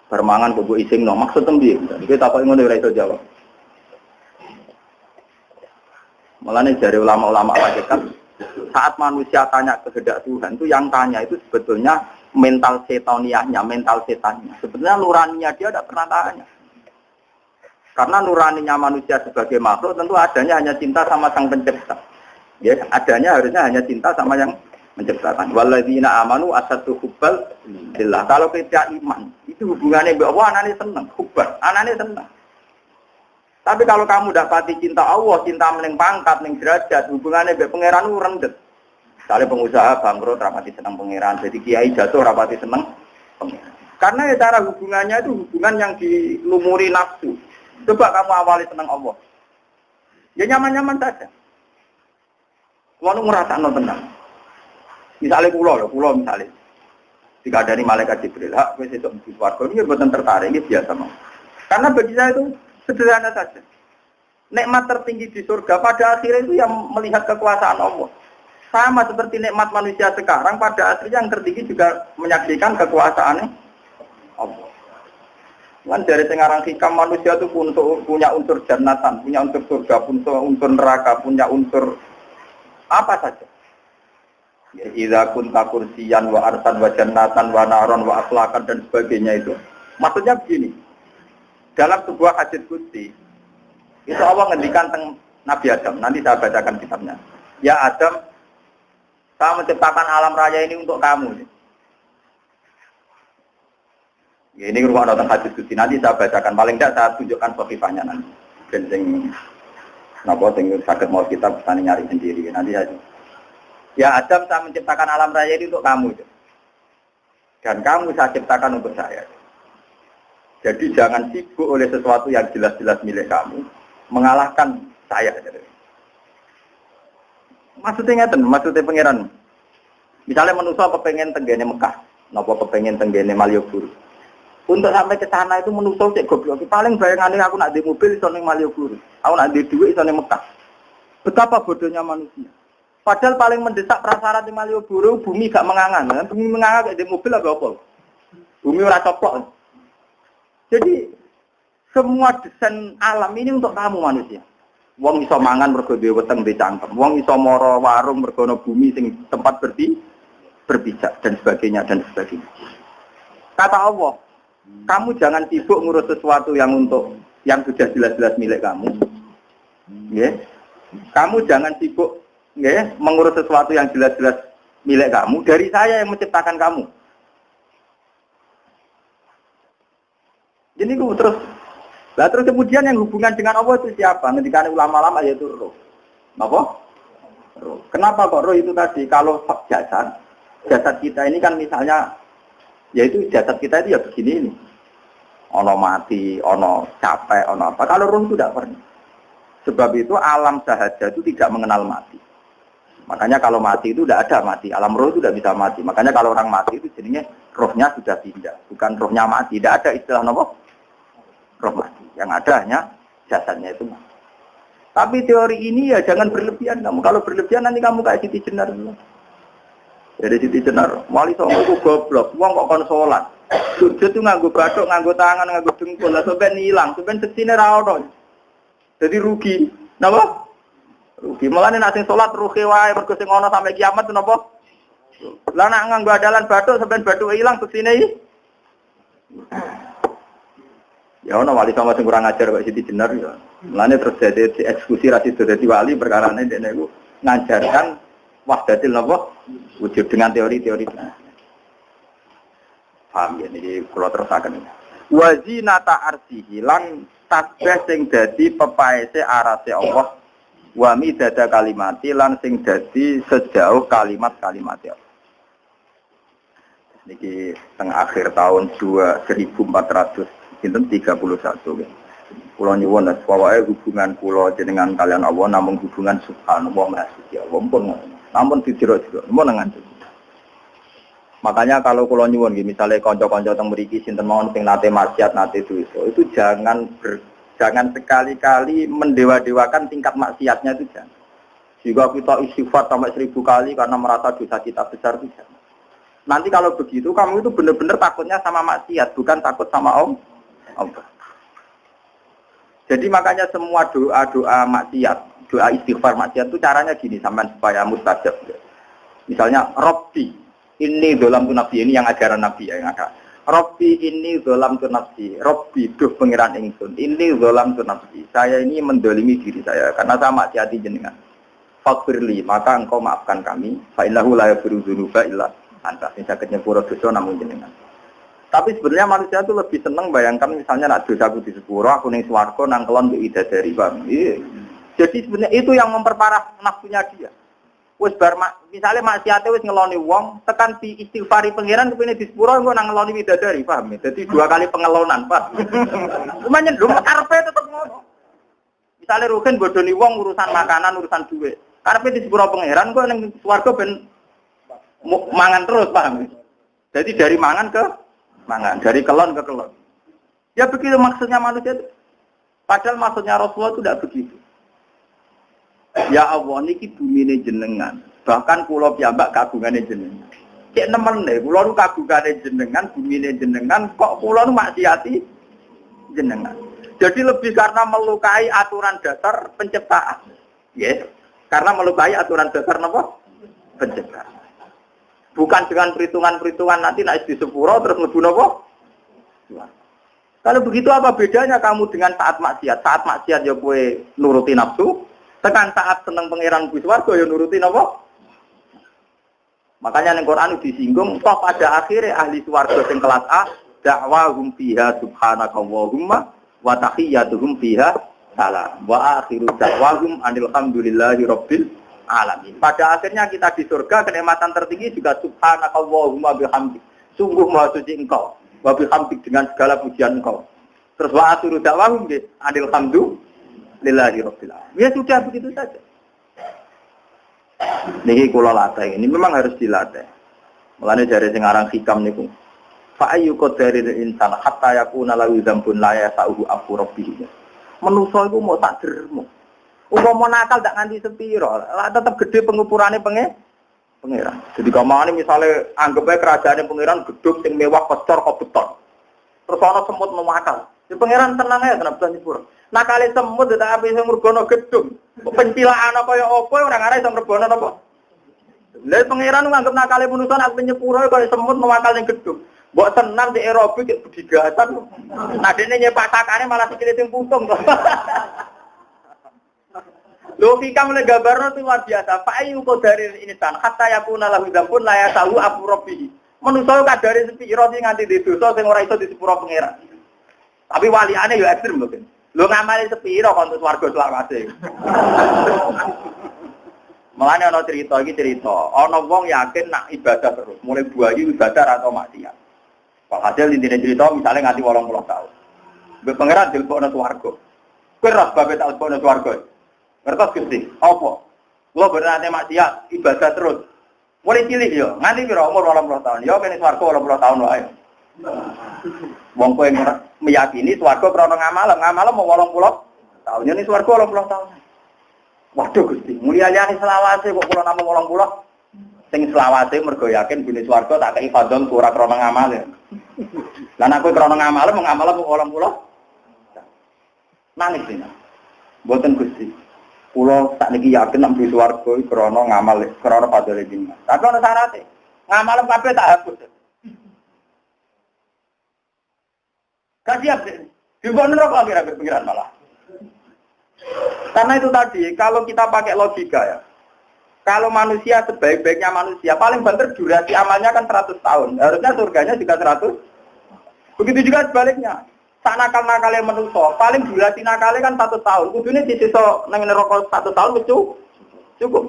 Bar mangan kok isingno maksud tembiye. Iki takoki ngono ora iso jawab. Mulane dari ulama-ulama hakikat saat manusia tanya kehendak Tuhan itu yang tanya itu sebetulnya mental setaniahnya, mental setannya. Sebetulnya nuraninya dia tidak pernah tanya. Karena nuraninya manusia sebagai makhluk tentu adanya hanya cinta sama sang pencipta. Ya, adanya harusnya hanya cinta sama yang menciptakan. Walladzina amanu asaddu hubbal billah. Kalau kita iman, itu hubungannya mbek Allah anane seneng, hubban, anane seneng. Tapi kalau kamu dapati cinta Allah, cinta mening pangkat, mening derajat, hubungannya dengan pangeran itu rendet. Misalnya pengusaha bangkrut, rapati senang pangeran. Jadi kiai jatuh, rapati senang pangeran. Karena ya cara hubungannya itu hubungan yang dilumuri nafsu. Coba kamu awali senang Allah. Ya nyaman-nyaman saja. Kamu ngerasa tenang. Misalnya pulau misalnya. Jika dari malaikat Jibril, hak, wes itu di warga, ini buatan tertarik, ini biasa. Karena bagi saya itu sederhana saja. Nikmat tertinggi di surga pada akhirnya itu yang melihat kekuasaan Allah. Sama seperti nikmat manusia sekarang pada akhirnya yang tertinggi juga menyaksikan kekuasaan Allah. Kan dari sekarang hikam manusia itu punya unsur jannatan, punya unsur surga, punya unsur neraka, punya unsur apa saja. Ya, idza kunta kursiyan wa arsan wa jannatan wa naron wa akhlaqan dan sebagainya itu. Maksudnya begini. Dalam sebuah hadits qudsi, itu Allah ngendikan tentang Nabi Adam. Nanti saya bacakan kitabnya. Ya Adam, saya menciptakan alam raya ini untuk kamu. Ya, ini rumah tentang hadits qudsi. Nanti saya bacakan. Paling tidak saya tunjukkan sahifahnya nanti. Dan yang sakit mau kita bisa nyari sendiri. Nanti saya. Ya Adam, saya menciptakan alam raya ini untuk kamu. Dan kamu saya ciptakan untuk saya. Jadi jangan sibuk oleh sesuatu yang jelas-jelas milik kamu, mengalahkan saya. Maksudnya ngeten, maksudnya pangeran. Misalnya manusia kepengen tenggene Mekah, napa kepengen tenggene Malioboro. Untuk sampai ke sana itu manusia cek goblok. Paling bayangane aku nak di mobil iso ning Malioboro, aku nak di dhuwit iso ning Mekah. Betapa bodohnya manusia. Padahal paling mendesak prasyarat di Malioboro bumi gak mengangan. Bumi mengangan kayak di mobil apa? Bumi ora coplok. Jadi semua desain alam ini untuk kamu manusia. Wong iso mangan mergo duwe weteng di cangkem. Wong iso moro warung mergo ana bumi sing tempat berpijak dan sebagainya. Kata Allah, kamu jangan sibuk ngurus sesuatu yang untuk yang sudah jelas-jelas milik kamu. Ya. Kamu jangan sibuk ya, mengurus sesuatu yang jelas-jelas milik kamu dari saya yang menciptakan kamu. Jadi terus kemudian yang hubungan dengan Allah itu siapa? Ketika ulama-ulama yaitu roh. Apa? Roh. Kenapa kok roh itu tadi? Kalau jasad kita ini kan misalnya, yaitu jasad kita itu ya begini ini. Ono mati, ono capek, ono apa. Kalau roh itu tidak pernah. Sebab itu alam sahaja itu tidak mengenal mati. Makanya kalau mati itu tidak ada mati. Alam roh itu tidak bisa mati. Makanya kalau orang mati itu jadinya rohnya sudah pindah. Bukan rohnya mati. Tidak ada istilah apa? Roh mati. Yang ada hanya jasadnya itu mati. Tapi teori ini ya jangan berlebihan kamu. Kalau berlebihan nanti kamu kayak Siti Jenar. Jadi Siti Jenar, wali songo itu goblok. Wong kok kon salat. Sujud itu nganggo bathuk, nganggo tangan, nganggo dengkul. Lah sampeyan ilang, sampeyan seksine ra ono. Jadi rugi. Napa? Rugi. Mulane nek sing salat rugi wae mergo sing ana sampai kiamat itu napa? Lah nek nganggo adalan bathuk sampeyan bathuke ilang seksine iki. Ya ono wali sama sing kurang ajar kok Siti Jenar ya. Mulane terus dadi eksekusi ra sido dadi wali perkarane dekne iku ngajarkan wahdatil napa wujud dengan teori-teori. Paham ya niki kula terusaken. Wa zinata arsihi lan tasbih sing dadi pepaese arase Allah wa midada kalimati lan sing dadi sejauh kalimat-kalimat Allah. Niki teng akhir tahun 1431 Kula nyuwun pokoke hubungan kula jenengan kalian Allah namung hubungan subhanallah maha Allah pun namun dijero-jero mun nganti. Makanya kalau kula nyuwun nggih misale kanca-kanca teng mriki sinten mawon sing nate maksiat nate dosa itu jangan sekali-kali mendewa-dewakan tingkat maksiatnya itu jangan. Jika kita istighfar sampai 1000 kali karena merasa dosa kita besar itu jangan. Nanti kalau begitu kamu itu benar-benar takutnya sama maksiat bukan takut sama Allah. Jadi makanya semua doa maksiat, doa istighfar maksiat itu caranya gini sampean supaya mustajab. Misalnya Rabbi ini dolam tu nafsi ini yang ajaran Nabi yang ada. Rabbi ini dolam tu nafsi, Rabbi duh pengiran ingsun. Ini dolam tu nafsi. Saya ini mendolimi diri saya karena saya maksiati jenengan. Faghfirli maka engkau maafkan kami. Fa innahu la yaghfiru dzunuba illa anta. Sing saged nyepuro dosa namung jenengan. Tapi sebenarnya manusia itu lebih senang bayangkan misalnya nak dosaku di sepuro, aku ning swarga nang kelon mbek idadari, Pak. Jadi sebenarnya itu yang memperparah nafsunya dia. Wis bar misale maksiate wis ngeloni wong, tekan di istighfari pangeran kepene di sepuro engko nang ngeloni idadari, paham ya? Jadi 2 kali pengelonan, Pak. Cuman lho karepe tetep ngono. Misale rugen bodoni wong urusan makanan, urusan duit. Karepe di sepuro pangeran kok ning swarga ben mangan terus, paham ya? Jadi dari mangan ke mangan, dari kelon ke kelon. Ya begitu maksudnya manusia itu. Padahal maksudnya Rasulullah itu tidak begitu. Ya Allah, niki bumine jenengan. Bahkan kula piyambak kagungane jenengan. Cek nemen nek kula nu kagungane jenengan, bumine jenengan, kok kula nu maksiati jenengan. Jadi lebih karena melukai aturan dasar penciptaan. Yes. Karena melukai aturan dasar napa? Penciptaan. Bukan dengan perhitungan-perhitungan nanti naik di sepuro terus mlebu napa? Kalau begitu apa bedanya kamu dengan saat maksiat? Saat maksiat ya kowe nuruti nafsu, tekan saat seneng pangeran ku swarga ya nuruti napa? Makanya ning Quran disinggung toh pada akhirnya ahli swarga sing kelas A da'wahum fiha subhanakallahumma wa tahiyyatuhum fiha salam wa akhiru da'wahum alhamdulillahi rabbil alamin. Pada akhirnya kita di surga kenikmatan tertinggi juga subhanakallahumma bihamdik. Sungguh maha suci engkau. Wa bihamdik dengan segala pujian engkau. Terus wa akhiru da'wahum alhamdulillahi rabbil alamin. Ya sudah begitu saja. Niki kula latih ini memang harus dilatih. Mulane dari sing aran hikam niku. Fa ayyu qadaril insan hatta yakuna lahu dzambun la yasauhu afu rabbih. Manusa iku mau tak dermo. Umpama nakal tak nganti sepiro, lah tetep gede pengukurannya pangeran. Jadi kamane misale anggap ae kerajaane pangeran gedung sing mewah pecor kok beton. Terus ana semut memakal. Ya pangeran tenang ae tenan bisa nyepur. Nakale semut tak ape iso ngrugono gedung. Pencilaan apa ya apa ora ngare iso ngrugono apa. Lah pangeran nganggep nakale manusa nak nyepuro kaya semut memakal ning gedung. Mbok tenang di aerobik budigatan. Nah dene nyepak sakane malah sikile sing putung. Logika mulai gambarno itu luar biasa. Fa ayu qadaril insan hatta yakuna lahu dzambun la yasahu afu rabbihi. Manusa kadare sepiro sing nganti di dosa sing ora iso disepuro pangeran. Tapi waliane yo ekstrem lho. Lho ngamali sepiro kon untuk swarga selawase. Mulane ana cerita iki ana wong yakin nak ibadah terus, mulai buayu ibadah atau maksiat. Pak hasil intine cerita misalnya nganti 80 tahun. Mbek pangeran dilebokno swarga. Keras babe tak lebokno swarga. Ngertos Gusti, apa? Kula berarti maksiat, ibadah terus. Mulai cilik yo, nganti pira umur 80 tahun. Yo kene swarga 80 tahun wae. Wong kowe meyakini swarga krana ngamal mau 80 tahun. Yen swarga 80 tahun. Waduh Gusti, mulyane selawase kok kula namung 80. Sing selawase mergo yakin bune swarga tak kei fadhol ora krana ngamal. Lah nek kowe krana ngamal mau ngamal mau 80. Nangis dene. Mboten Gusti. Kula sakniki yakin nek mlebu swarga krana ngamal, krana fadhole jenengan. Tapi ana syaraté. Ngamal kabeh tak hapus. Kasiap deh. Dibon neraka kira-kira pikiran malah. Karena itu tadi, kalau kita pakai logika ya. Kalau manusia sebaik-baiknya manusia, paling banter durasi amalnya kan 100 tahun. Harusnya surganya juga 100. Begitu juga sebaliknya. Sak nakal-nakale manusia, paling durasi nakale kan 1 tahun. Kudune disisa nang neraka 1 tahun wis cukup.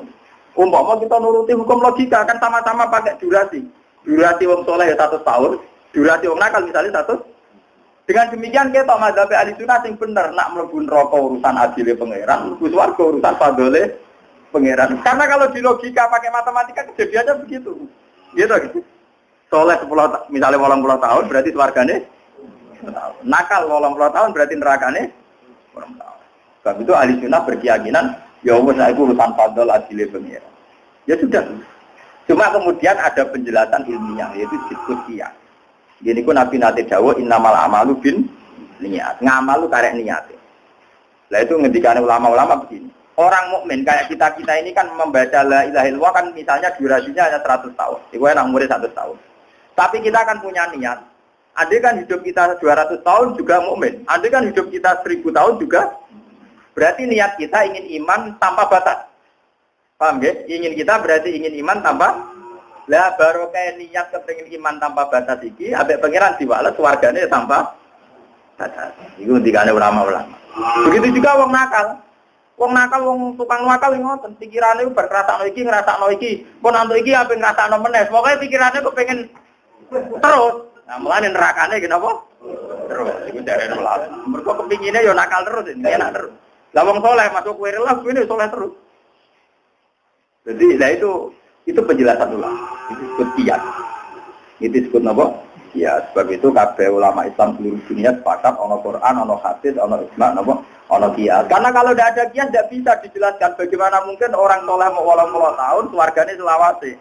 Umpama kita nuruti hukum logika kan sama-sama pakai durasi. Durasi wong saleh ya 100 tahun, durasi wong nakal misalnya 100. Dengan demikian kita mazhab ahli sunnah sing bener nak mlebu neraka urusan adile pangeran, mlebu swarga urusan fadhole pangeran. Karena kalau di logika pakai matematika kejadiannya begitu. Gitu. Soleh 10 misalnya 80 tahun berarti swargane nakal 80 tahun berarti nerakane 80 tahun. Sebab itu ahli sunnah berkeyakinan ya wis iku urusan fadhol adile pangeran. Ya sudah. Cuma kemudian ada penjelasan ilmiah yaitu diskusia. Gini ku Nabi nate dawuh innamal amalu bin niat. Ngamal lu karek niat. Lah itu ngendikane ulama-ulama begini. Orang mukmin kayak kita ini kan membaca la ilaha illallah kan misalnya durasinya hanya 100 tahun. Iku enak umure 100 tahun. Tapi kita kan punya niat. Andai kan hidup kita 200 tahun juga mukmin. Andai kan hidup kita 1000 tahun juga berarti niat kita ingin iman tanpa batas. Paham nggih? Ingin kita berarti ingin iman tanpa lah baru kayak niat kepengin iman tanpa batas iki, ambek pangeran diwales wargane tanpa batas. Iku ndikane ulama-ulama. Begitu juga wong nakal. Wong nakal wong tukang nakal ngoten, pikirane bar ngrasakno iki, pun antuk iki ape ngrasakno meneh. Pokoke pikirane kok pengen terus. Nah, mulane nerakane kenapa? Terus iku darene melas. Mergo kepingine ya nakal terus, enak terus. Lah wong saleh masuk kuwi relah kuwi saleh terus. Jadi lah itu penjelasan ulama. Itu disebut qiyas. Itu disebut apa? Ya, sebab itu kabeh ulama Islam seluruh dunia sepakat ana Quran, ana hadis, ana ijma, napa? Ana qiyas. Karena kalau tidak ada qiyas tidak bisa dijelaskan bagaimana mungkin orang saleh mau 80 tahun swargane selawase.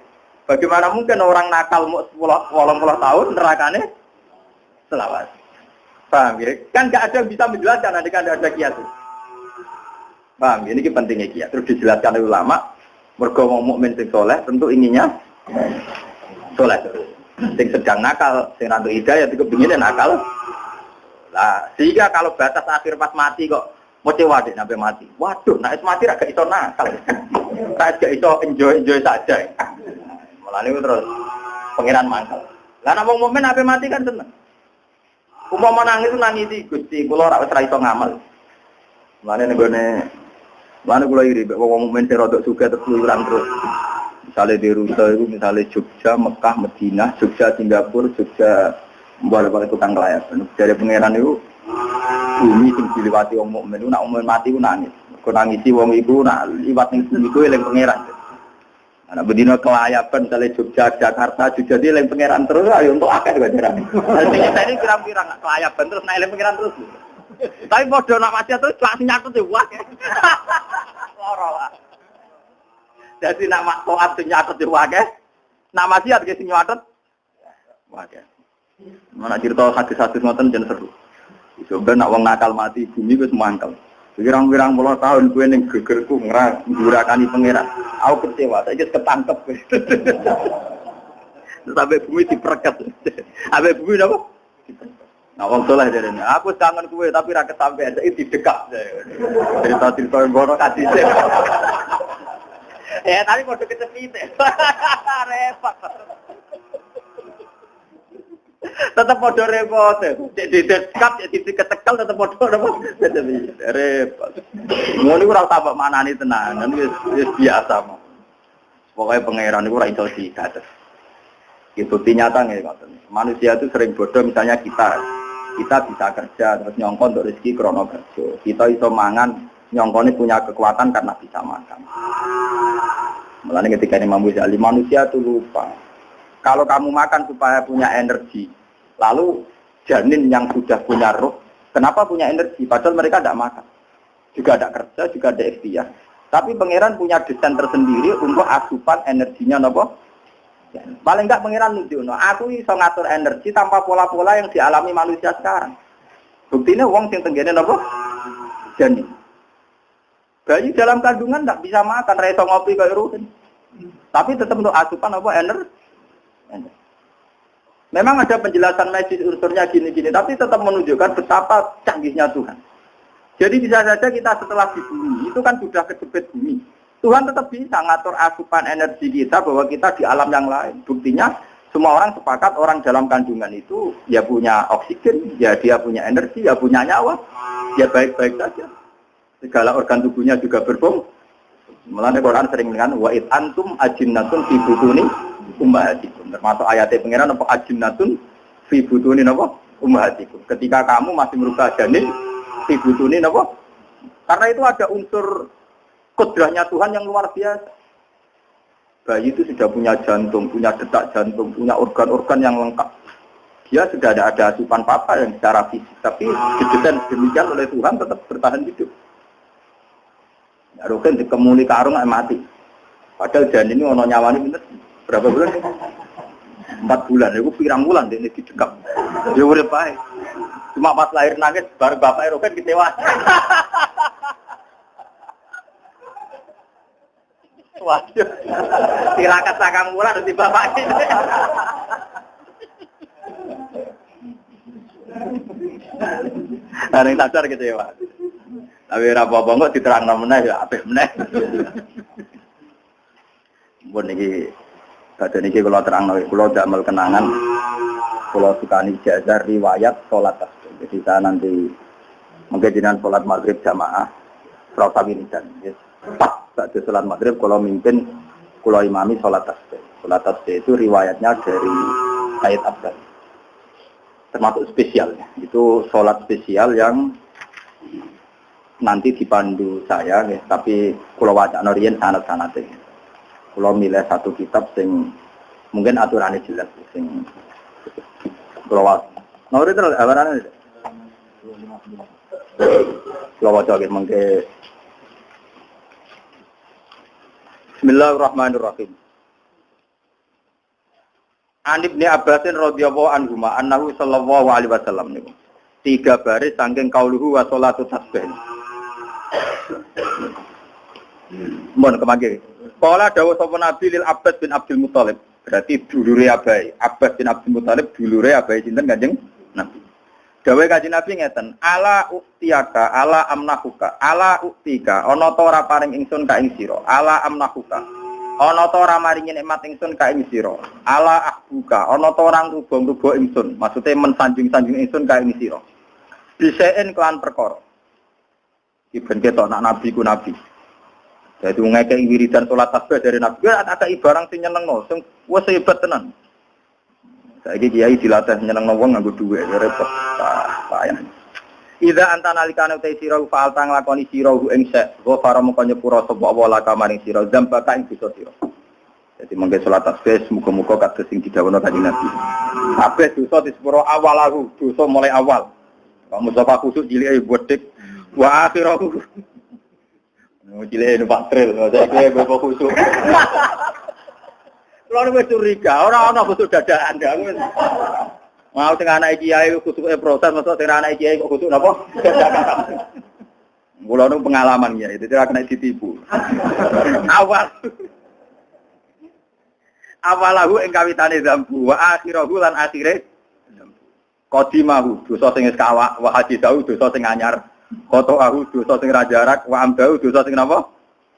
Bagaimana mungkin orang nakal mau 80 tahun nerakane selawase. Paham ya? Kan enggak ada yang bisa menjelaskan andai kan ada qiyas. Paham? Ini pentingnya qiyas. Terus dijelaskan oleh ulama. Mergo wong mukmin sing saleh tentu inginnya saleh terus. Sing sedang nakal, sing rantuk hidayah iku pengine nakal. Lah, sehingga kalau batas akhir pas mati kok mocewa dek sampai mati. Waduh, nek mati ra gak iso nakal. Ra gak iso enjoy saja. Mulane terus pangeran mangkel. Lah nek wong mukmin ape mati kan seneng. Umpama nangis nangisi Gusti, kula ra wis ra iso ngamal. Mulane nggone mana kula iri, wong mukmin sing rodok sugih terus. Misalnya di rute itu, misalnya Jogja, Mekah, Madinah, Jogja, Singapura, Jogja, boleh tukang kelayapan. Dari pangeran itu, bumi yang diliwati wong mukmin itu, nak umum mati itu nangis. Kau nangisi wong itu, nak liwat ning bumi itu yang pangeran. Anak bedino kelayapan, misalnya Jogja, Jakarta, Jogja dia yang pangeran terus, ayo untuk akeh ganjaran. Jadi ini kira-kira nak kelayapan terus, nak yang pangeran terus. Tapi bodoh nak mati terus langsung nyatut deh, wah. Loro lah. Jadi nak toat nyatut deh, wah. Nak mati ada sing nyatut. Wah. Mana cerita hadis-hadis ngoten jen seru. Coba nak wong nakal mati bumi wis mangkel. Pirang-pirang puluh tahun kowe ning gegerku ngurakani pangeran. Aku kecewa, saiki ketangkep. Sampai bumi dipereket. Sampai bumi apa? Nah, wong saleh jarene. Aku kangen kowe tapi ra kesampean iki didekap. Cerita-cerita ngono kasih. Tapi padha kecepit. Repot. Tetep padha repot. Cek didekap, cek diketekel tetep padha apa? Repot. Ngono iku ora tambah manani tenan, wis biasa mah. Pokoke pangeran iku ora iso digates. Itu bukti nyata nggih ngoten. Manusia itu sering bodoh, misalnya kita bisa kerja terus nyongkon untuk rezeki krono kerja. Kita iso mangan, nyongkone punya kekuatan karena bisa makan. Mulane ketika Imam Ghazali, manusia itu lupa. Kalau kamu makan supaya punya energi, lalu janin yang sudah punya ruh, kenapa punya energi? Padahal mereka tidak makan, juga ada kerja, juga ada ikhtiar. Tapi pangeran punya desain tersendiri untuk asupan energinya, nopo. Paling enggak pangeran nunjukno, aku iso ngatur energi tanpa pola-pola yang dialami manusia sekarang. Buktinya wong sing tenggene nopo? Janin. Bayi dalam kandungan tidak bisa makan, ra iso ngopi kaya rutin. Tapi tetap untuk asupan apa energi. Memang ada penjelasan medis unsurnya gini-gini, tapi tetap menunjukkan betapa canggihnya Tuhan. Jadi bisa saja kita setelah di bumi, itu kan sudah kejepit bumi. Tuhan tetap bisa ngatur asupan energi kita bahwa kita di alam yang lain. Buktinya semua orang sepakat orang dalam kandungan itu ya punya oksigen, ya dia punya energi, ya punya nyawa, ya baik-baik saja. Segala organ tubuhnya juga berfungsi. Mulane Quran sering dengan wa id antum ajinnatun fi butuni ummahatikum. Termasuk ayatnya pengiran apa ajinnatun fi butuni apa ummahatikum. Ketika kamu masih merupakan janin fi butuni apa? Karena itu ada unsur kudrahnya Tuhan yang luar biasa. Bayi itu sudah punya jantung, punya detak jantung, punya organ-organ yang lengkap. Dia sudah ada asupan papa yang secara fisik, tapi didesain demikian oleh Tuhan tetap bertahan hidup. Ya, Rukin dikemuni karung mati. Padahal janin ini ono nyawani bener berapa bulan? 4 bulan. Itu pirang bulan dia didekap. Dia urip bae. Cuma pas lahir nangis baru bapak Rukin kecewa. Waduh. Tirakat sakang bulan di bapak ini. Ada yang sadar kecewa. Tapi apa-apa kok diterangno meneh ya apik meneh. Mun iki badhe niki kula terangno, kula damel kenangan kula sukani jazar riwayat salat tasbih. Jadi saya nanti mungkin dengan salat maghrib jamaah rasa wiridan. Yes. Pas saat salat maghrib kula mimpin kula imami salat tasbih. Salat tasbih itu riwayatnya dari Sayyid Abdul. Termasuk spesialnya. Itu salat spesial yang nanti dipandu saya, ya, tapi kalau wacana riyen sanad-sanate. Kalau milih satu kitab sing mungkin aturannya jelas, sing kalau nomor itu awarannya. Kalau waca gitu mengke. Bismillahirrahmanirrahim. An Ibnu Abbasin radhiyallahu anhuma annahu sallallahu alaihi wasallam niku. 3 baris saking kauluhu wa sholatu tasbih. Mohon kemangke. Kala dawuh sapa Nabi lil Abbas bin Abdul Muthalib, berarti dulure Abai. Abbas bin Abdul Muthalib dulure Abai sinten Kanjeng Nabi. Dawuh Kanjeng Nabi ngeten, ala uktiyaka, ala amnahuka, ala uktika, ana ta ora paring ingsun ka ing sira, ala amnahuka. Ana ta ora maringi nikmat ingsun ka ing sira, ala ahbuka, ana ta ora ngubung-ubung ingsun, maksude mensanjung-sanjung ingsun ka ing sira. Bisaen kelan perkara. Iki ben ketok nak nabi ku nabi. Dadi ngekeki wiridan salat tasbih dari nabi, ada barang sing nyenengno, sing wis hebat tenan. Saiki kiai dilatih nyenengno wong nganggo dhuwit, repot. Payah. Idza anta nalikane utai sira faal tang lakoni sira ing sek, wa fara mongko nyepura sapa wala kamaring sira zambaka ing dosa sira. Jadi mengke salat tasbih muga-muga kados sing didhawuhna Kanjeng Nabi. Kabeh dosa disepuro awalahu, dosa mulai awal. Kamu coba khusuk cilik bodek wa akhirahu. Cilik numpak trail, saya bawa khusuk. Kalau wis curiga, ora ana khusuk dadakan ndang. Mau sing anak kiai khusuke proses, maksud sing anak kiai kok khusuk napa? Dadakan. Kula nu pengalaman ya, itu ora kena ditipu. Awal. Awalahu ing kawitane zambu wa akhirahu lan akhire qadimahu dosa sing kawak wa hadisahu dosa sing anyar qata'ahu dosa sing ra jarak wa amdahu dosa sing napa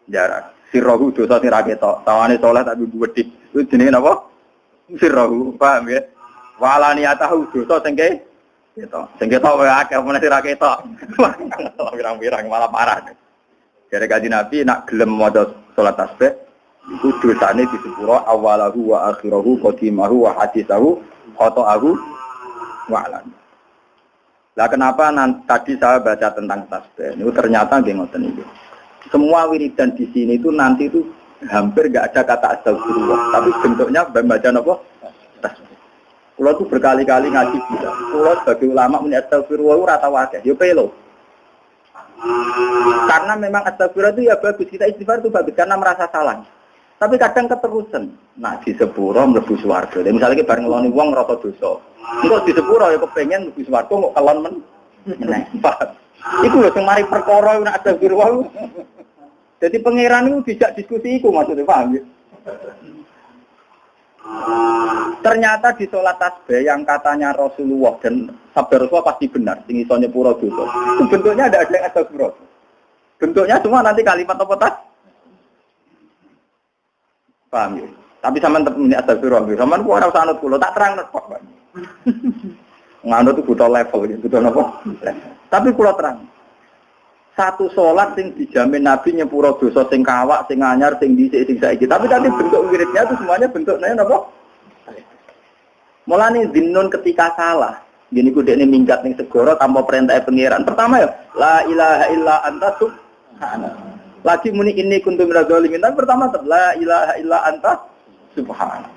jarak sirruhu dosa sing ra ketok tawane saleh tapi wedhik itu jenenge napa sirruhu paham ya wa alaniyatahu dosa sing ketok sing ketok wae akeh meneh ra ketok pirang-pirang malah parah jare kanjeng Nabi nak gelem maca salat tasbih iku dosane disepuro awalahu wa akhirahu qadimahu wa hadisahu qata'ahu wa alan. Lah kenapa tadi saya baca tentang tasbih? Itu ternyata nggih ngoten iki. Semua wiridan di sini itu nanti itu hampir enggak ada kata astagfirullah, tapi bentuknya baca napa? Tasbih. Kulo tuh berkali-kali ngaji juga. Kulo sebagai ulama muni astagfirullah ora tau akeh, yo pelo. Karena memang astagfirullah itu ya bagus, kita istighfar itu bagus karena merasa salah. Tapi kadang keterusan. Nah, di sepuro mlebu swarga. Misalnya kita bareng ngeloni wong ngrasa dosa. Engko di sepuro ya kepengen mlebu swarga kok kelon meneh. Iku lho sing mari perkara nek astagfirullah. Jadi pangeran itu dijak diskusi iku maksudnya paham ya? Ternyata di sholat tasbih yang katanya Rasulullah dan sabda Rasulullah pasti benar, sing iso nyepuro dosa. Itu bentuknya ada yang astagfirullah. Bentuknya semua nanti kalimat apa tas? Paham ya? Tapi sampean tetep muni astagfirullah. Sampean ku ora usah anut kula, tak terang kok. Nganut itu butuh level, butuh napa? Tapi kula terang. Satu sholat sing dijamin Nabi nyepuro dosa sing kawak, sing anyar, sing dhisik, sing saiki. Tapi tadi bentuk wiridnya itu semuanya bentuknya napa? Mulane zinnun ketika salah. Gini ku dekne minggat ning segara tanpa perintah pangeran. Pertama ya, la ilaha illa anta subhanaka. Lagi muni ini kuntum minadz zalimin. Tapi pertama la ilaha illa anta subhanaka.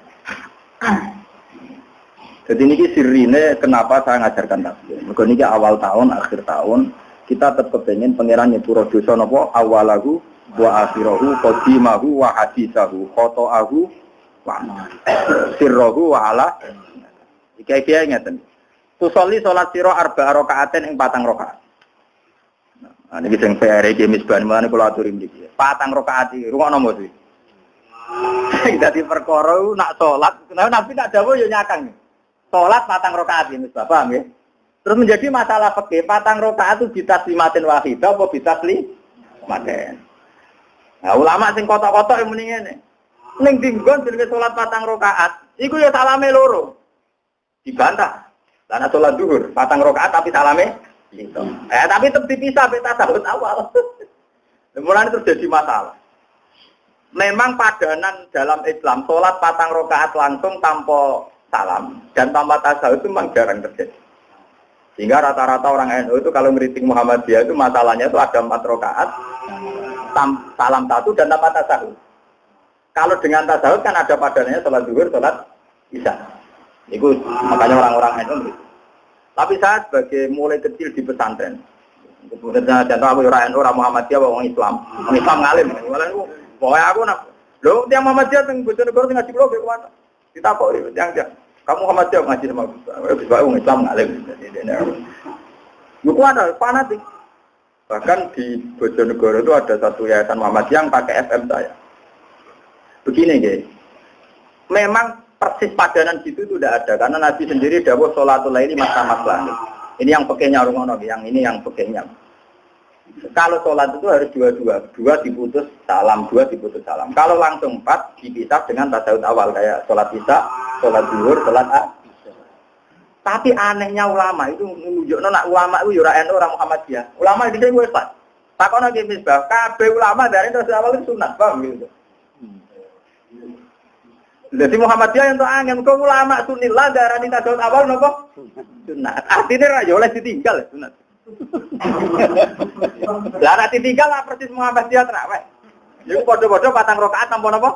Jadi niki sirine kenapa saya ngajarkan tasbih. Mergo niki awal tahun, akhir tahun kita tetap kepengen pangeran nyepuro dosa napa awalahu wa akhirahu qadimahu wa hadisahu qata'ahu wa sirruhu wa ala iki ngeten. Tusolli salat sira arba rakaatin ing 4 rakaat. Nah niki sing PR iki misban mulane kula aturi mriki. 4 rakaat iki rungokno mboten. Dadi perkara nak salat, Nabi nak dawuh yo nyakang. Salat 4 rakaat iki misbah paham nggih? Terus menjadi masalah fikih, 4 rakaat itu bitaslimatin wahidah apa bitaslimatin. Nah, ulama sing kotok-kotok yang muni ngene. Ning dinggon jenenge salat 4 rakaat, iku ya salame loro. Dibantah. Karena salat zuhur 4 rakaat tapi salame gitu. Tapi tetap dipisah mek tasawuf awal. Mulane terjadi masalah. Memang padanan dalam Islam salat 4 rakaat langsung tanpa salam dan tanpa tasawuf itu memang jarang terjadi. Sehingga rata-rata orang NU itu kalau ngeriting Muhammadiyah itu masalahnya itu ada 4 rakaat, salam 1 dan tanpa tasawuf. Kalau dengan tasawuf kan ada padanannya sholat zuhur, sholat isya. Itu makanya orang-orang NU. Tapi saya sebagai mulai kecil di pesantren, kemudian contoh aku orang NU, orang Muhammadiyah, orang Islam ngalim. Pokoknya aku nak, loh tiang Muhammadiyah yang Bojonegoro ngaji pulau ke mana? Kita kok tiang. Kamu Muhammadiyah ngaji sama orang Islam ngalim. Yuk ada fanatik. Bahkan di Bojonegoro itu ada satu yayasan Muhammadiyah yang pakai FM saya. Begini guys, memang persis padanan gitu itu tidak ada karena Nabi sendiri dawuh sholatul laili mas-mas. Ini yang pekehnya rungono, yang ini yang pekehnya. Kalau sholat itu harus dua diputus salam, Kalau langsung 4 dipisah dengan tasawuf awal kayak sholat isya, sholat zuhur, sholat asar. Tapi anehnya ulama itu nunjukno nak ulama itu ora NU ora Muhammadiyah. Ulama iki wis Pak. Takono ki misbah, kabeh ulama dari terus awal itu sunat, paham gitu. Jadi Muhammadiyah yang angin kok ulama sunillah darani tasawuf awal napa? Sunat. Artine ra yo oleh ditinggal sunat. Lah nek ditinggal lah persis Muhammadiyah terawih. Iku padha-padha 4 rakaat tanpa napa?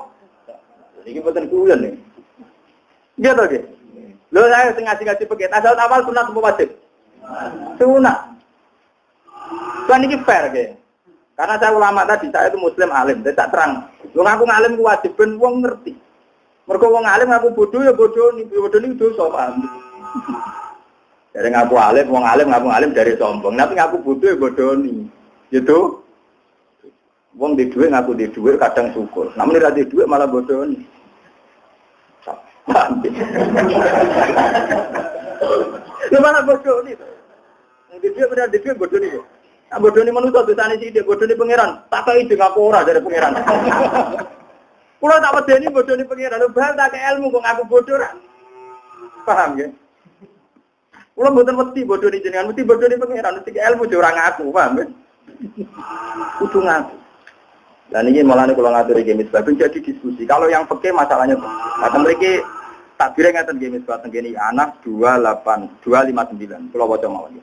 Iki mboten kuyon nih. Iya toh nggih. Lho saya sing ngaji-ngaji pekeh tasawuf awal sunat apa wajib? Sunat. Kan iki fair nggih. Karena saya ulama tadi, saya itu muslim alim, saya tak terang. Wong aku ngalim ku wajib ben wong ngerti. Mergo wong alim aku bodoh ya bodoh ni dosa paham. Dari ngaku alim, wong alim ngaku alim dari sombong. Tapi ngaku bodoh ya bodoh ni. Gitu. Wong di duit ngaku di duit kadang syukur. Namun ora di duit malah bodoh ni. Lu malah bodoh nih. Dia benar dia bodoh nih. Nah, bodoh nih manusia dosane sih dia bodoh nih pangeran. Tak kei dengan aku ora dari pangeran. Kulo tak wedeni bodoh nih pangeran. Lu bal tak ilmu kok ngaku bodoh ra. Paham ya? Kulo mboten wedi bodoh nih jenengan, mesti bodoh nih pangeran, mesti ilmu yo ora ngaku, paham ya? Kudu ngaku. Dan ini malah kalau ngatur game sebab jadi diskusi. Kalau yang peke masalahnya, kata mereka tak kira ngatur game sebab gini anak 259. Kalau baca mawon.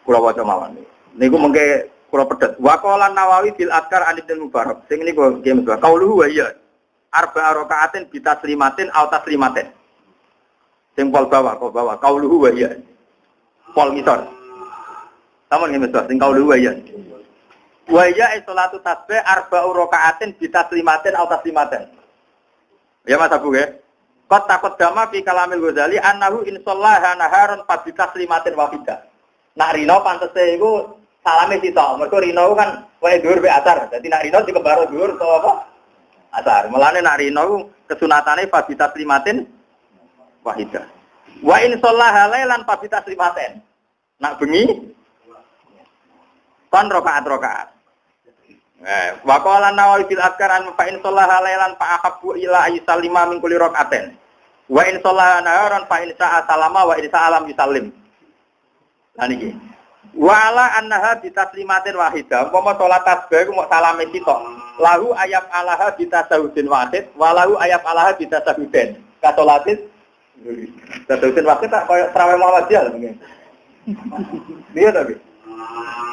Kalau baca mawon. Niku mengke kalau pedet. Waqalan Nawawi fil Adkar an Ibnu Mubarak. Sing niku game sebab qauluhu wa iya. Arba rakaatin bi taslimatin aw taslimatin. Sing pol bawah qauluhu wa iya. Pol ngisor. Tamun nggih Mas, sing qauluhu wa iya. Wa iya salatu tasbih arba rakaatin bi taslimatin aw taslimatin. Ya Mas Abu ya. Qad taqaddama fi kalamil Ghazali annahu insallaha naharon fa bi taslimatin wahidah. Nak rino pantese iku salame sitok. Mergo rino kan wae dhuwur be asar. Dadi nak rino dikembaro dhuwur to apa? Asar. Mulane nak rino kesunatane fa bi taslimatin wahidah. Wa insallaha lailan fa bi taslimatin. Nak bengi kon rakaat-rakaat. Wa qala Nawawi fil Adkar an fa in shallaha lailan fa ahabbu ila ayyusallima min kulli rakaatin. Wa in shallaha naharan fa in sa'a salama wa in sa'a lam yusallim. Lah niki. Wa ala annaha bi taslimatin wahidah. Umpama salat tasbih ku mok salame sitok. Lahu ayat alaha bi tasahudin wahid wa lahu ayat alaha bi tasahudin. Ka salatin tasahudin wahid tak koyo traweh Muhammadiyah lho ngene. Dia tapi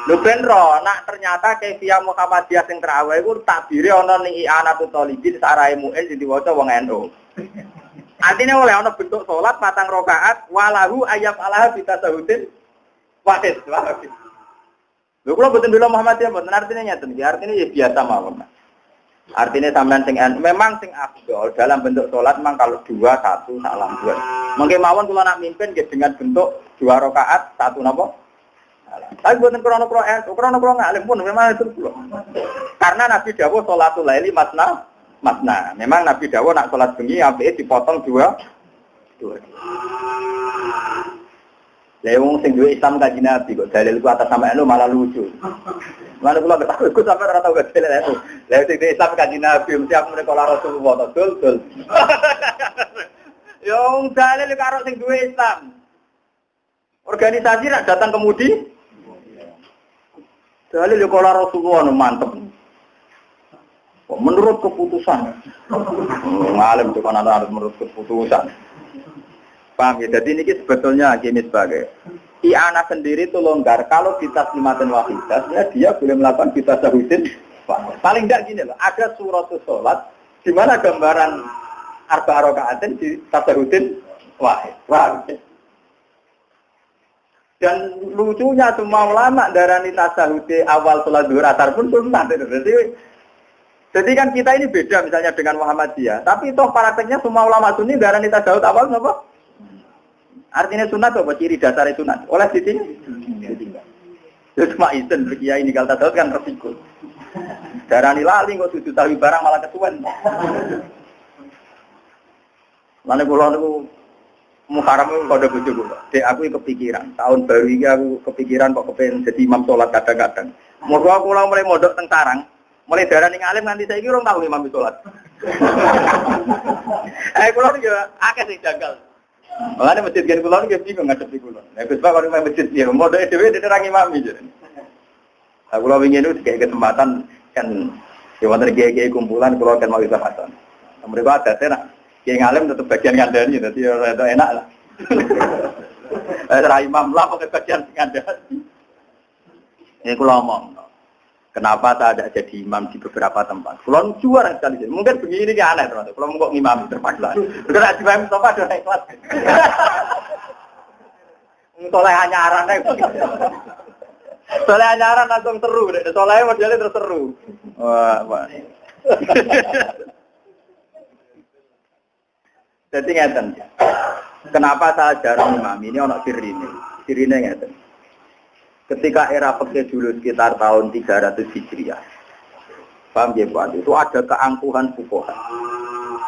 lho ben ro, nak ternyata Kefia Muhammadiyah sing traweh iku takbire ana ning i'anatul talibin sarae mu'in sing diwaca wong NU. Artinya oleh ana bentuk salat 4 rakaat walahu ayyab alaha bitasahudin wahid. Lho kula mboten bela Muhammadiyah mboten artinya nyeten iki, artinya ya biasa mawon. Artinya sampean sing memang sing afdol dalam bentuk salat memang kalau 2 1 salam 2. Mengke mawon kula nak mimpin nggih dengan bentuk 2 rakaat 1 napa? Tapi buatan krono ngalim pun memang itu pula. Karena Nabi dawuh sholatul laili masna. Memang Nabi dawuh nak sholat bengi apike dipotong 2. Lah wong sing duwe Islam Kanjeng Nabi kok dalil ku atas sampean lu malah lucu. Mana kula tak ikut sampe ora tau dalil itu. Lah sing duwe Islam Kanjeng Nabi mesti aku menika Rasulullah dul. Yo dalil karo sing duwe Islam. Organisasi nak datang kemudi. Dalil kalau Rasulullah mantep. Menurut keputusan. Ngalim itu kan ada menurut keputusan. Paham ya? Jadi ini sebetulnya gini sebagai i'anah sendiri itu longgar. Kalau kita taslimatin wahidah, ya dia boleh melakukan kita tasahudin. Paling enggak gini loh. Ada suratul sholat di mana gambaran arba rakaatin di tasahudin wahid. Dan lucunya semua ulama darani tasahudi awal sholat zuhur asar pun sunnah. Jadi kan kita ini beda misalnya dengan Muhammadiyah. Tapi toh prakteknya semua ulama sunni darani tasahud awal apa? Artinya sunat apa? Ciri dasar sunat. Oleh di sini. Itu cuma izin kiai ini kalau tasahud kan resiko. Darani lali kok sujud tahu barang malah ketuan. Lalu kalau aku Muharram itu kode bojo kula. Dek aku kepikiran, tahun baru iki aku kepikiran kok kepen jadi imam salat kadang-kadang. Mergo aku mulai mondok teng sarang, mulai darani ngalim nganti saiki urung tau imam salat. Kula yo akeh sing janggal. Mulane masjid gen kula nggih bingung ngadepi kula. Nek Gus Pak kok imam masjid piye? Mondoke dhewe diterang imam iki. Aku lho wingi niku dikek kesempatan kan yo wonten kiai-kiai kumpulan kula kan mau kesempatan. Mereka ada tenan kiai ngalim tetap bagian ngandani, jadi itu enak lah. Rai imam lah pakai bagian ngandani. Ini aku ngomong, kenapa saya tidak jadi imam di beberapa tempat? Kalau juara sekali, mungkin begini ini aneh terus. Kalau mau imam terpaksa, karena di imam tempat ada naik kelas. Soleh anyaran, soleh anyaran langsung seru, soleh modelnya terus seru. Wah. Jadi ngeten. Kenapa saya jarang imam ini ono sirine. Sirine ngeten. Ketika era fikih dulu sekitar tahun 300 Hijriah. Paham ya Pak? Itu ada keangkuhan fuqaha.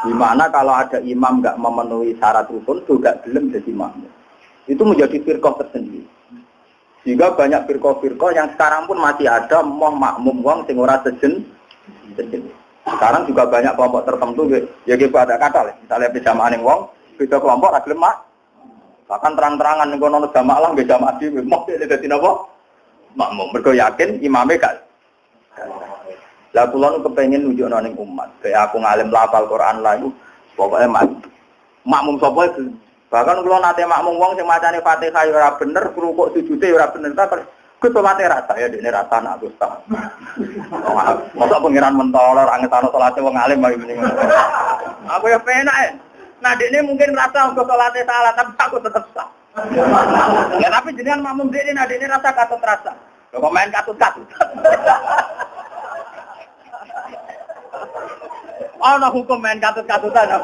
Di mana kalau ada imam nggak memenuhi syarat rukun, juga gelem jadi makmum. Itu menjadi firqah tersendiri. Sehingga banyak firqah-firqah yang sekarang pun masih ada mau makmum wong sing ora sejen. Sekarang juga banyak kelompok tertentu ya gitu ada kata lah. Misalnya berjamaah ning wong, beda kelompok ra gelem mak. Bahkan terang-terangan ning kono jamaah lah nggih jamaah dhewe mau dadi napa? Makmum. Mergo yakin imame gak. Lah kula nu kepengin nunjukno ning umat, kayak aku ngalim lafal Quran lah iku pokoke makmum sapa itu. Bahkan kula nate makmum wong sing macane Fatihah ya ora bener, rukuk sujude ya ora bener, tak Gus salate rasa ya dene rasa nak Gus ta. Mosok pengiran mentolor angetano salate wong alim mari mending. Aku ya penak ya. Nah dekne mungkin rasa Gus salate salah tapi aku tetep sah. Ya tapi jenengan makmum dekne nah dekne rasa katut rasa. Kok main katut-katut. Ana hukum main katut-katutan.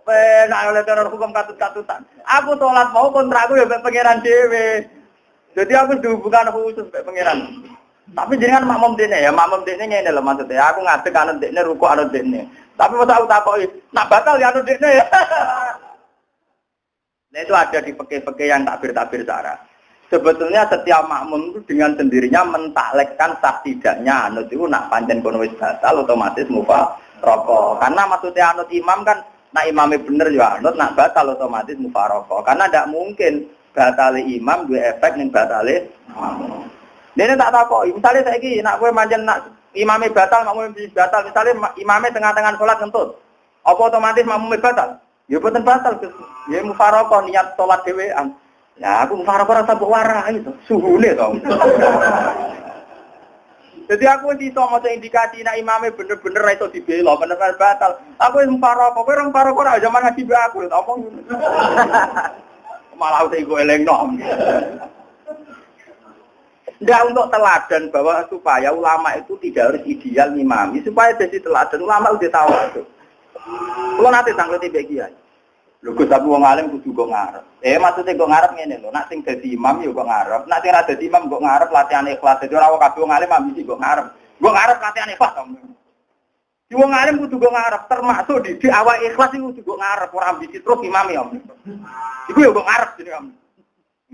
Penak oleh teror hukum katut-katutan. Aku sholat mau kontraku ya mbek pangeran dhewe. Jadi aku dihubungkan khusus mbek pangeran. Tapi jenengan makmum dene ya, makmum dene ngene lho maksudnya. Aku ngadeg anut dekne rukuk anut dekne. Tapi masa aku takoki, nak batal ya anut dekne ya. Nah itu ada di fikih-fikih yang takbir-takbir syara. Sebetulnya setiap makmum itu dengan sendirinya mentaklekkan sah tidaknya anut itu nak pancen kono wis batal otomatis mufaraqah. Karena maksudnya anut imam kan nak imamnya bener ya anut, nak batal otomatis mufaraqah. Karena tidak mungkin batale imam dua efek ning batale makmum. Dene tak takoki, misale saiki nak kowe pancen nak imamnya batal, makmum batal, misale imamnya tengah-tengah salat ngentut. Apa otomatis makmumnya batal? Ya boten batal, ya mufaraqah niat salat dhewean. Ya aku mufaraqah rasa mbok warai to, suhune to. Jadi aku iso maca indikasi nek imame bener-bener ra iso dibela, bener-bener batal. Aku wis mufaraqah, kowe ora mufaraqah ora zaman ngaji mbek aku lho omong. Malah utek go elengno. Ndak untuk teladan bahwa supaya ulama itu tidak harus ideal ngimami, supaya jadi teladan ulama udah tahu itu. Kalau nanti tanglet mbek kiai. Lho Gus tapi wong alim kudu kok ngarep. Maksudnya kok ngarep ngene lho, nek sing dadi imam ya kok ngarep, nek sing ra dadi imam kok ngarep latihan ikhlas. Dadi ora kabeh wong alim ambisi kok ngarep. Kok ngarep latihan ikhlas to. Di wong alim kudu kok ngarep, termasuk di awal ikhlas iku kudu kok ngarep, ora ambisi terus imam ya. Iku ya kok ngarep jenenge am.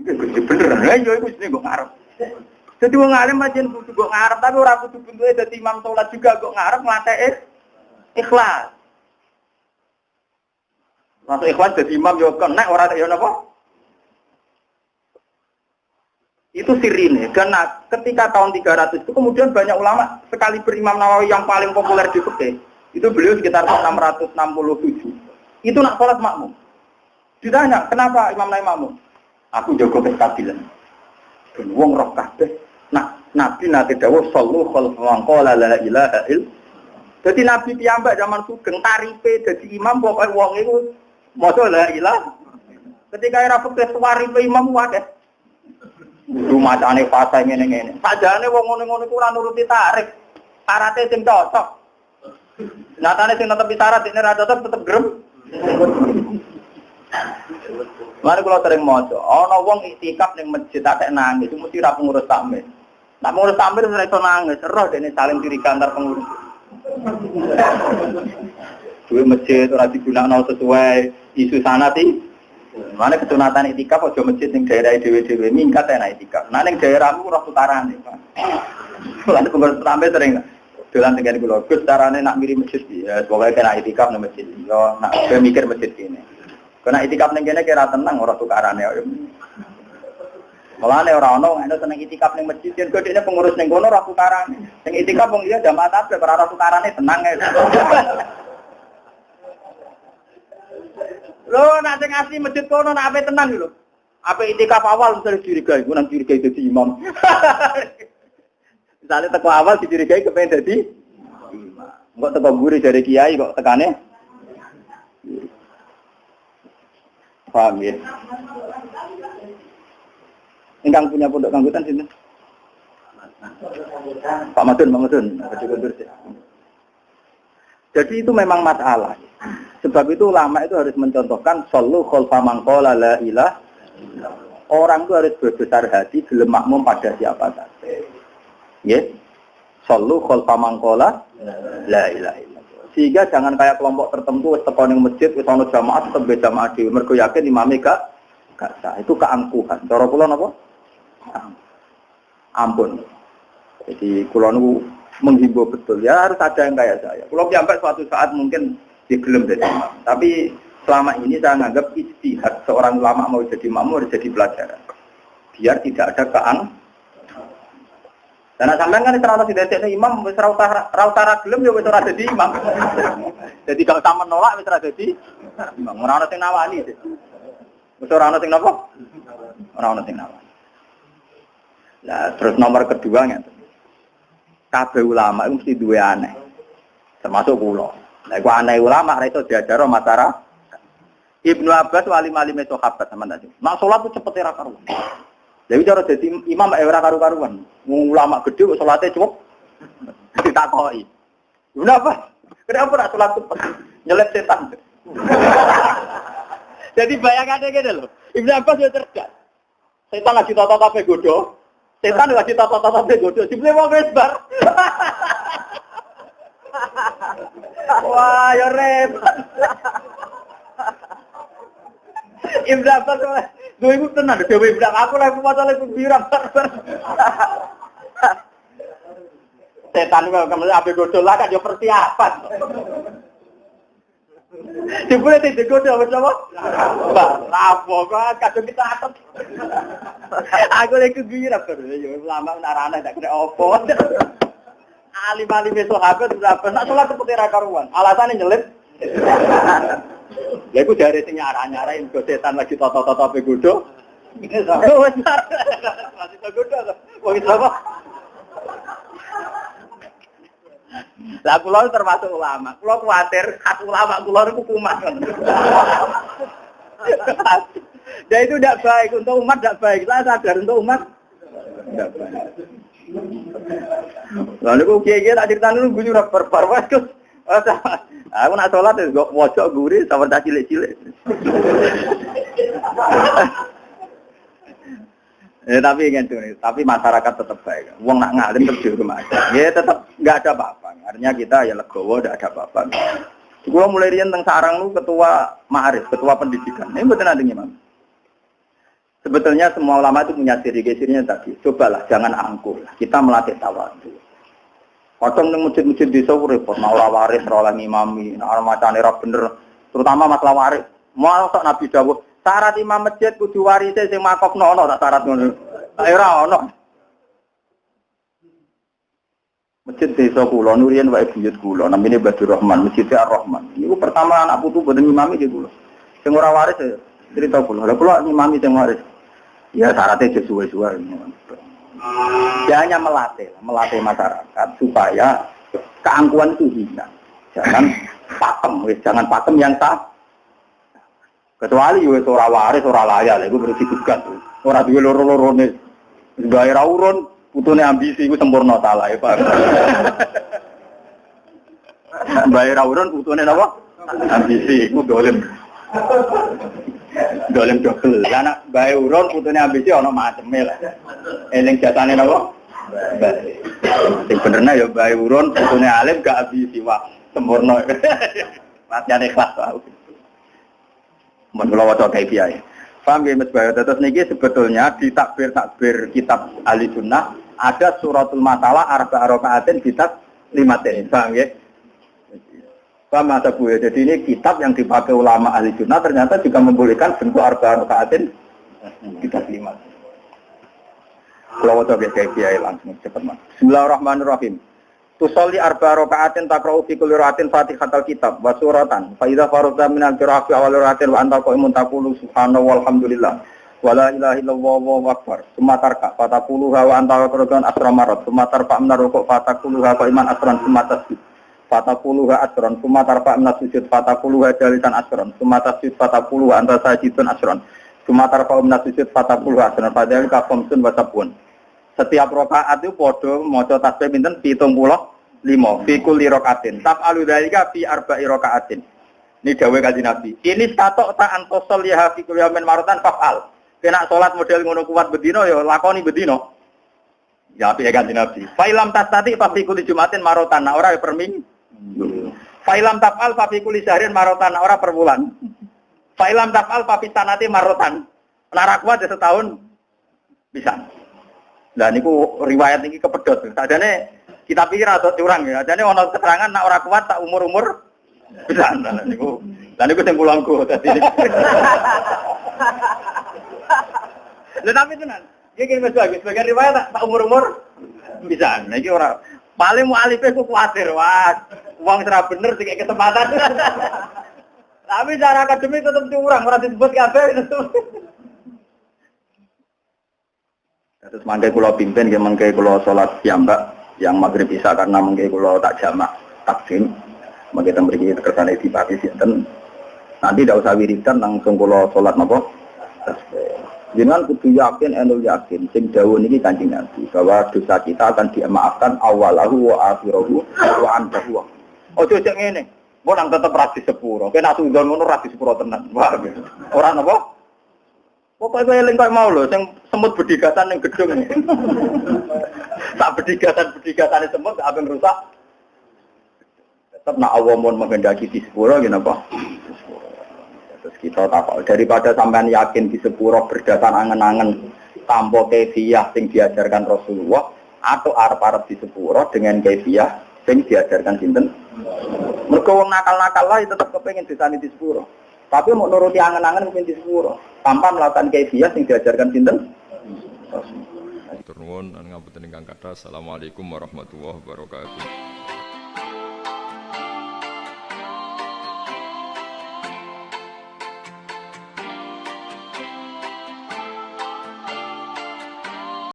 Iku bener. Lah yo iku jenenge kok ngarep. Dadi wong alim pancen kudu kok ngarep, tapi ora kudu bentuke dadi imam salat juga kok ngarep nglatih ikhlas. Masuk ikhwan jadi imam yo kena ora yo napa? Itu sirine. Karena ketika tahun 300 itu kemudian banyak ulama sekali berimam Nawawi yang paling populer di fikih. Itu beliau sekitar 667. Itu nak salat makmum. Ditanya, "Kenapa Imam Nawawi makmum?" Aku jaga kestabilan. Ben wong roh kabeh. Nah, Nabi nate dawuh sallu khalfa qala la ilaha illallah. Jadi Nabi piyambak zaman sugeng tarife dadi imam pokoke wong iku maca la ilaha. Ketika era fikih tarife imam wae. Kudu macane fase ngene-ngene. Sajane wong ngono-ngono iku ora nuruti tarif. Syaraté sing cocok. Nyatane sing netepi syarat dene ra cocok tetep grem. Mari kula sering maca, ana wong iktikaf ning masjid tak nangis, mesti ra pengurus takmir. Nak pengurus takmir ora iso nangis, roh dene saling curiga antar pengurus. Duwe masjid ora digunakno sesuai isu sanati. Mane kesunatan iktikaf aja masjid ning daerah dhewe-dhewe mingkat enak iktikaf. Nah ning daerahmu roh tukarane, Pak. Lan pengurus takmir sering dolan tengene kula, Gus carane nak miri masjid ya, pokoke kena iktikaf nang masjid. Yo nak mikir masjid kene. Kena itikaf ning kene kira tenang ora tukarane. Mulane ora ono nek seneng itikaf ning masjid yen gedene pengurus ning kono ora tukarane. Sing itikaf wong liya jamaah tabligh ora tukarane tenang ae. Lho nek sing asli masjid kono nek ape tenang lho. Ape itikaf awal mesti dicurigai, ku nang curigai dadi imam. Misale teko awal dicurigai kepen dadi imam. Engko teko guru dari kiai kok tekane paham ya. Ingkang punya pondok kanggutan sinten? Pak Madun, Jadi itu memang masalah. Sebab itu ulama itu harus mencontohkan sallu khalfa man qala la ilaha. Orang itu harus berbesar hati gelem makmum pada siapa saja. Nggih. Sallu khalfa mangqala la ilaha illallah. Sehingga jangan kayak kelompok tertentu wis teko ning masjid wis ana jamaah tetep jamaah dhewe mergo yakin imame gak sah. Itu keangkuhan. Cara kula napa? Ampun. Jadi kula niku menghimbau betul ya harus ada yang kayak saya. Kula sampai suatu saat mungkin digelem jadi imam. Tapi selama ini saya menganggap ijtihad seorang ulama mau jadi imam harus jadi pelajaran. Biar tidak ada karena sampean kan terlalu didadekne imam wis ra usah gelem ya wis ora dadi imam. Jadi kalau sama menolak wis ora dadi imam. Ora ono sing nawani. Wis ora ono sing napa? Ora ono sing nawani. Lah terus nomor kedua ngene. Kabeh ulama itu mesti duwe aneh. Termasuk kula. Lah iku aneh ulama ra iso diajaro masyarakat. Ibnu Abbas wali-walime sahabat sampean tadi. Nek salat ku cepet ra karuan. Jadi cara jadi imam ora karu-karuan. Ulama gede kok salate cukup ditakoki. Kenapa? Kenapa nak salat cepet? Nyelip setan. Jadi bayangannya gini loh. Ibnu Abbas ya cerdas. Setan lagi tata-tata godo. Setan lagi tata-tata godo. Dibeli wong wis bar. Wah, ya repot. Ibnu Abbas dua ibu tenang, dewe bilang aku lagi masalah ibu biram. Setan kalau kamu ambil godol lah kan dia persiapan. Dibule tidak godol bersama. Apa kan kadang kita atur. Aku lagi biram terus, lama narana tak kena opo. Alim-alim besok habis sudah pernah sholat seperti rakaruan. Alasannya nyelip. Ya aku dari sing nyara-nyarain go setan lagi toto-toto pe godho. Wis masih godho. Wong itu apa? Lah kula termasuk ulama. Kula kuwatir hak ulama kula niku kumat. Dan itu tidak baik untuk umat, tidak baik. Saya sadar untuk umat tidak baik. Lalu aku kiai-kiai tak cerita dulu guyu perparwas Gus. Aku nak sholat ya, wajah gurih sama tak cilik-cilik. Tapi gitu nih, tapi masyarakat tetap baik. Uang nak ngalim terus di rumah aja. Ya tetap nggak ada apa-apa. Artinya kita ya legowo, nggak ada apa-apa. Gua mulai rian tentang sarang lu ketua ma'arif, ketua pendidikan. Ini betul adanya Mam. Sebetulnya semua ulama itu punya ciri-cirinya tadi. Cobalah jangan angkuh. Kita melatih tawadhu. Kadang nang masjid-masjid desa repot, mau ora waris, ora ngimami, ora macane ora bener, terutama masalah waris. Mau sok Nabi dawuh, syarat imam masjid kudu warise sing makofno ono tak syarat ngono. Ora ono. Masjid desa kula nurian wae buyut kula, namine Badur Rahman, Masjid Ar-Rahman. Niku pertama anak putu boten ngimami di kula. Sing ora waris cerita kula. Lah kula ngimami sing waris. Ya syaratnya sesuai-sesuai. Dia hanya melatih masyarakat supaya keangkuhan itu hilang. Jangan pakem yang sah. Kecuali wis ora waris, ora layak, iku berarti tugas. Ora duwe loro-lorone. Gawe ra urun, putune ambisi iku sempurna salah ya, Pak. Gawe ra urun putune napa? Ambisi iku dolim. Dolim dobel. Lah nek gawe urun putune ambisi ana maceme lah. Eling jatane napa? Sing benerna ya bae urun, putune alim gak ambisi wah sempurna. Latihan ikhlas wae. Mun kula waca kaifiah. Paham nggih Mas Bayu? Terus niki sebetulnya di takbir kitab Ahli Sunnah ada suratul masalah arba rakaatin kitab 5 paham nggih? Paham Mas Bu ya? Jadi ini kitab yang dipakai ulama Ahli Sunnah ternyata juga membolehkan bentuk arba rakaatin kitab 5. Kalau waca kaifiah langsung cepat Mas. Bismillahirrahmanirrahim. Tusolli arba rakaatin taqra'u fi kulli rakaatin Fatihatul kitab wa suratan. Fa idza faragta min al-qira'ati awal rakaatin wa anta qa'imun taqulu subhanallahi walhamdulillah wa la ilaha illallah wallahu akbar. Summa tarka fa taquluha wa anta qa'idun asra marat. Summa tarfa min ruku' fa taquluha qa'iman asran summa tasjud. Fa taquluha asran summa tarfa min sujud fa taquluha jalisan asran. Summa tasjud fa taquluha anta sajidun asran. Summa tarfa min sujud fa taquluha asran. Padahal ka khamsun wa sabun. Setiap rakaat itu padha maca tasbih pinten 75 fi kulli rakaatin. Taf'alu dzalika fi arba'i rakaatin. Ini dawuh Kanjeng Nabi. Ini tatok ta antosol ya fi kulli yaumin maratan fa'al. Kena salat model ngono kuat bedino ya lakoni bedino. Ya api Kanjeng Nabi. Failam tastati fa fi kulli jumatin marotan ora per minggu. Failam tafal fa fi kulli syahrin marotan ora per bulan. Failam tafal fa fi sanati marotan. Lara kuat ya setahun bisa. Lah niku riwayat iki kepedhot. Sadane kita pikir atau curang ya. Sadane ana keterangan nek ora kuat tak umur-umur bisa. Lah niku sing kulangku dadi. Lah tapi tenan. Iki sebagai riwayat tak umur-umur bisa. Nah iki ora paling mualife ku kuwatir. Wah, wong ora bener dikek kesempatan. Tapi cara akademik tetep curang, ora disebut kabeh. Terus mangke kula pimpin nggih mangke kula salat piyambak yang maghrib isya karena mangke kula tak jamak takdim. Mangke ten mriki kersane dipati sinten. Nanti ndak usah wiridan langsung kula salat napa? Jenengan kudu yakin enul yakin sing dawuh niki Kanjeng Nabi bahwa dosa kita akan dimaafkan awalahu wa akhirahu wa antahu. Ojo cek ngene. Mbok nang tetep ra disepuro. Kena sundon ngono ra disepuro tenan. Wah. Ora napa? Pokoke kowe eling kok mau lho sing semut bedigatan ning gedung. Tak bedigatan-bedigatane semut gak apen rusak. Tetep nak Allah mun menghendaki disepuro ngene apa? Terus kita takut daripada sampean yakin di sepuro berdasar angen-angen tanpa kefiah sing diajarkan Rasulullah atau arep-arep di sepuro dengan kefiah sing diajarkan sinten. Mergo wong nakal-nakal lah tetap kepengin disani di sepuro. Tapi mau nuruti angen-angen kepengin di sepuro tanpa melakukan kefiah sing diajarkan sinten. Turun ngapunten ingkang kathah. Assalamualaikum warahmatullahi wabarakatuh.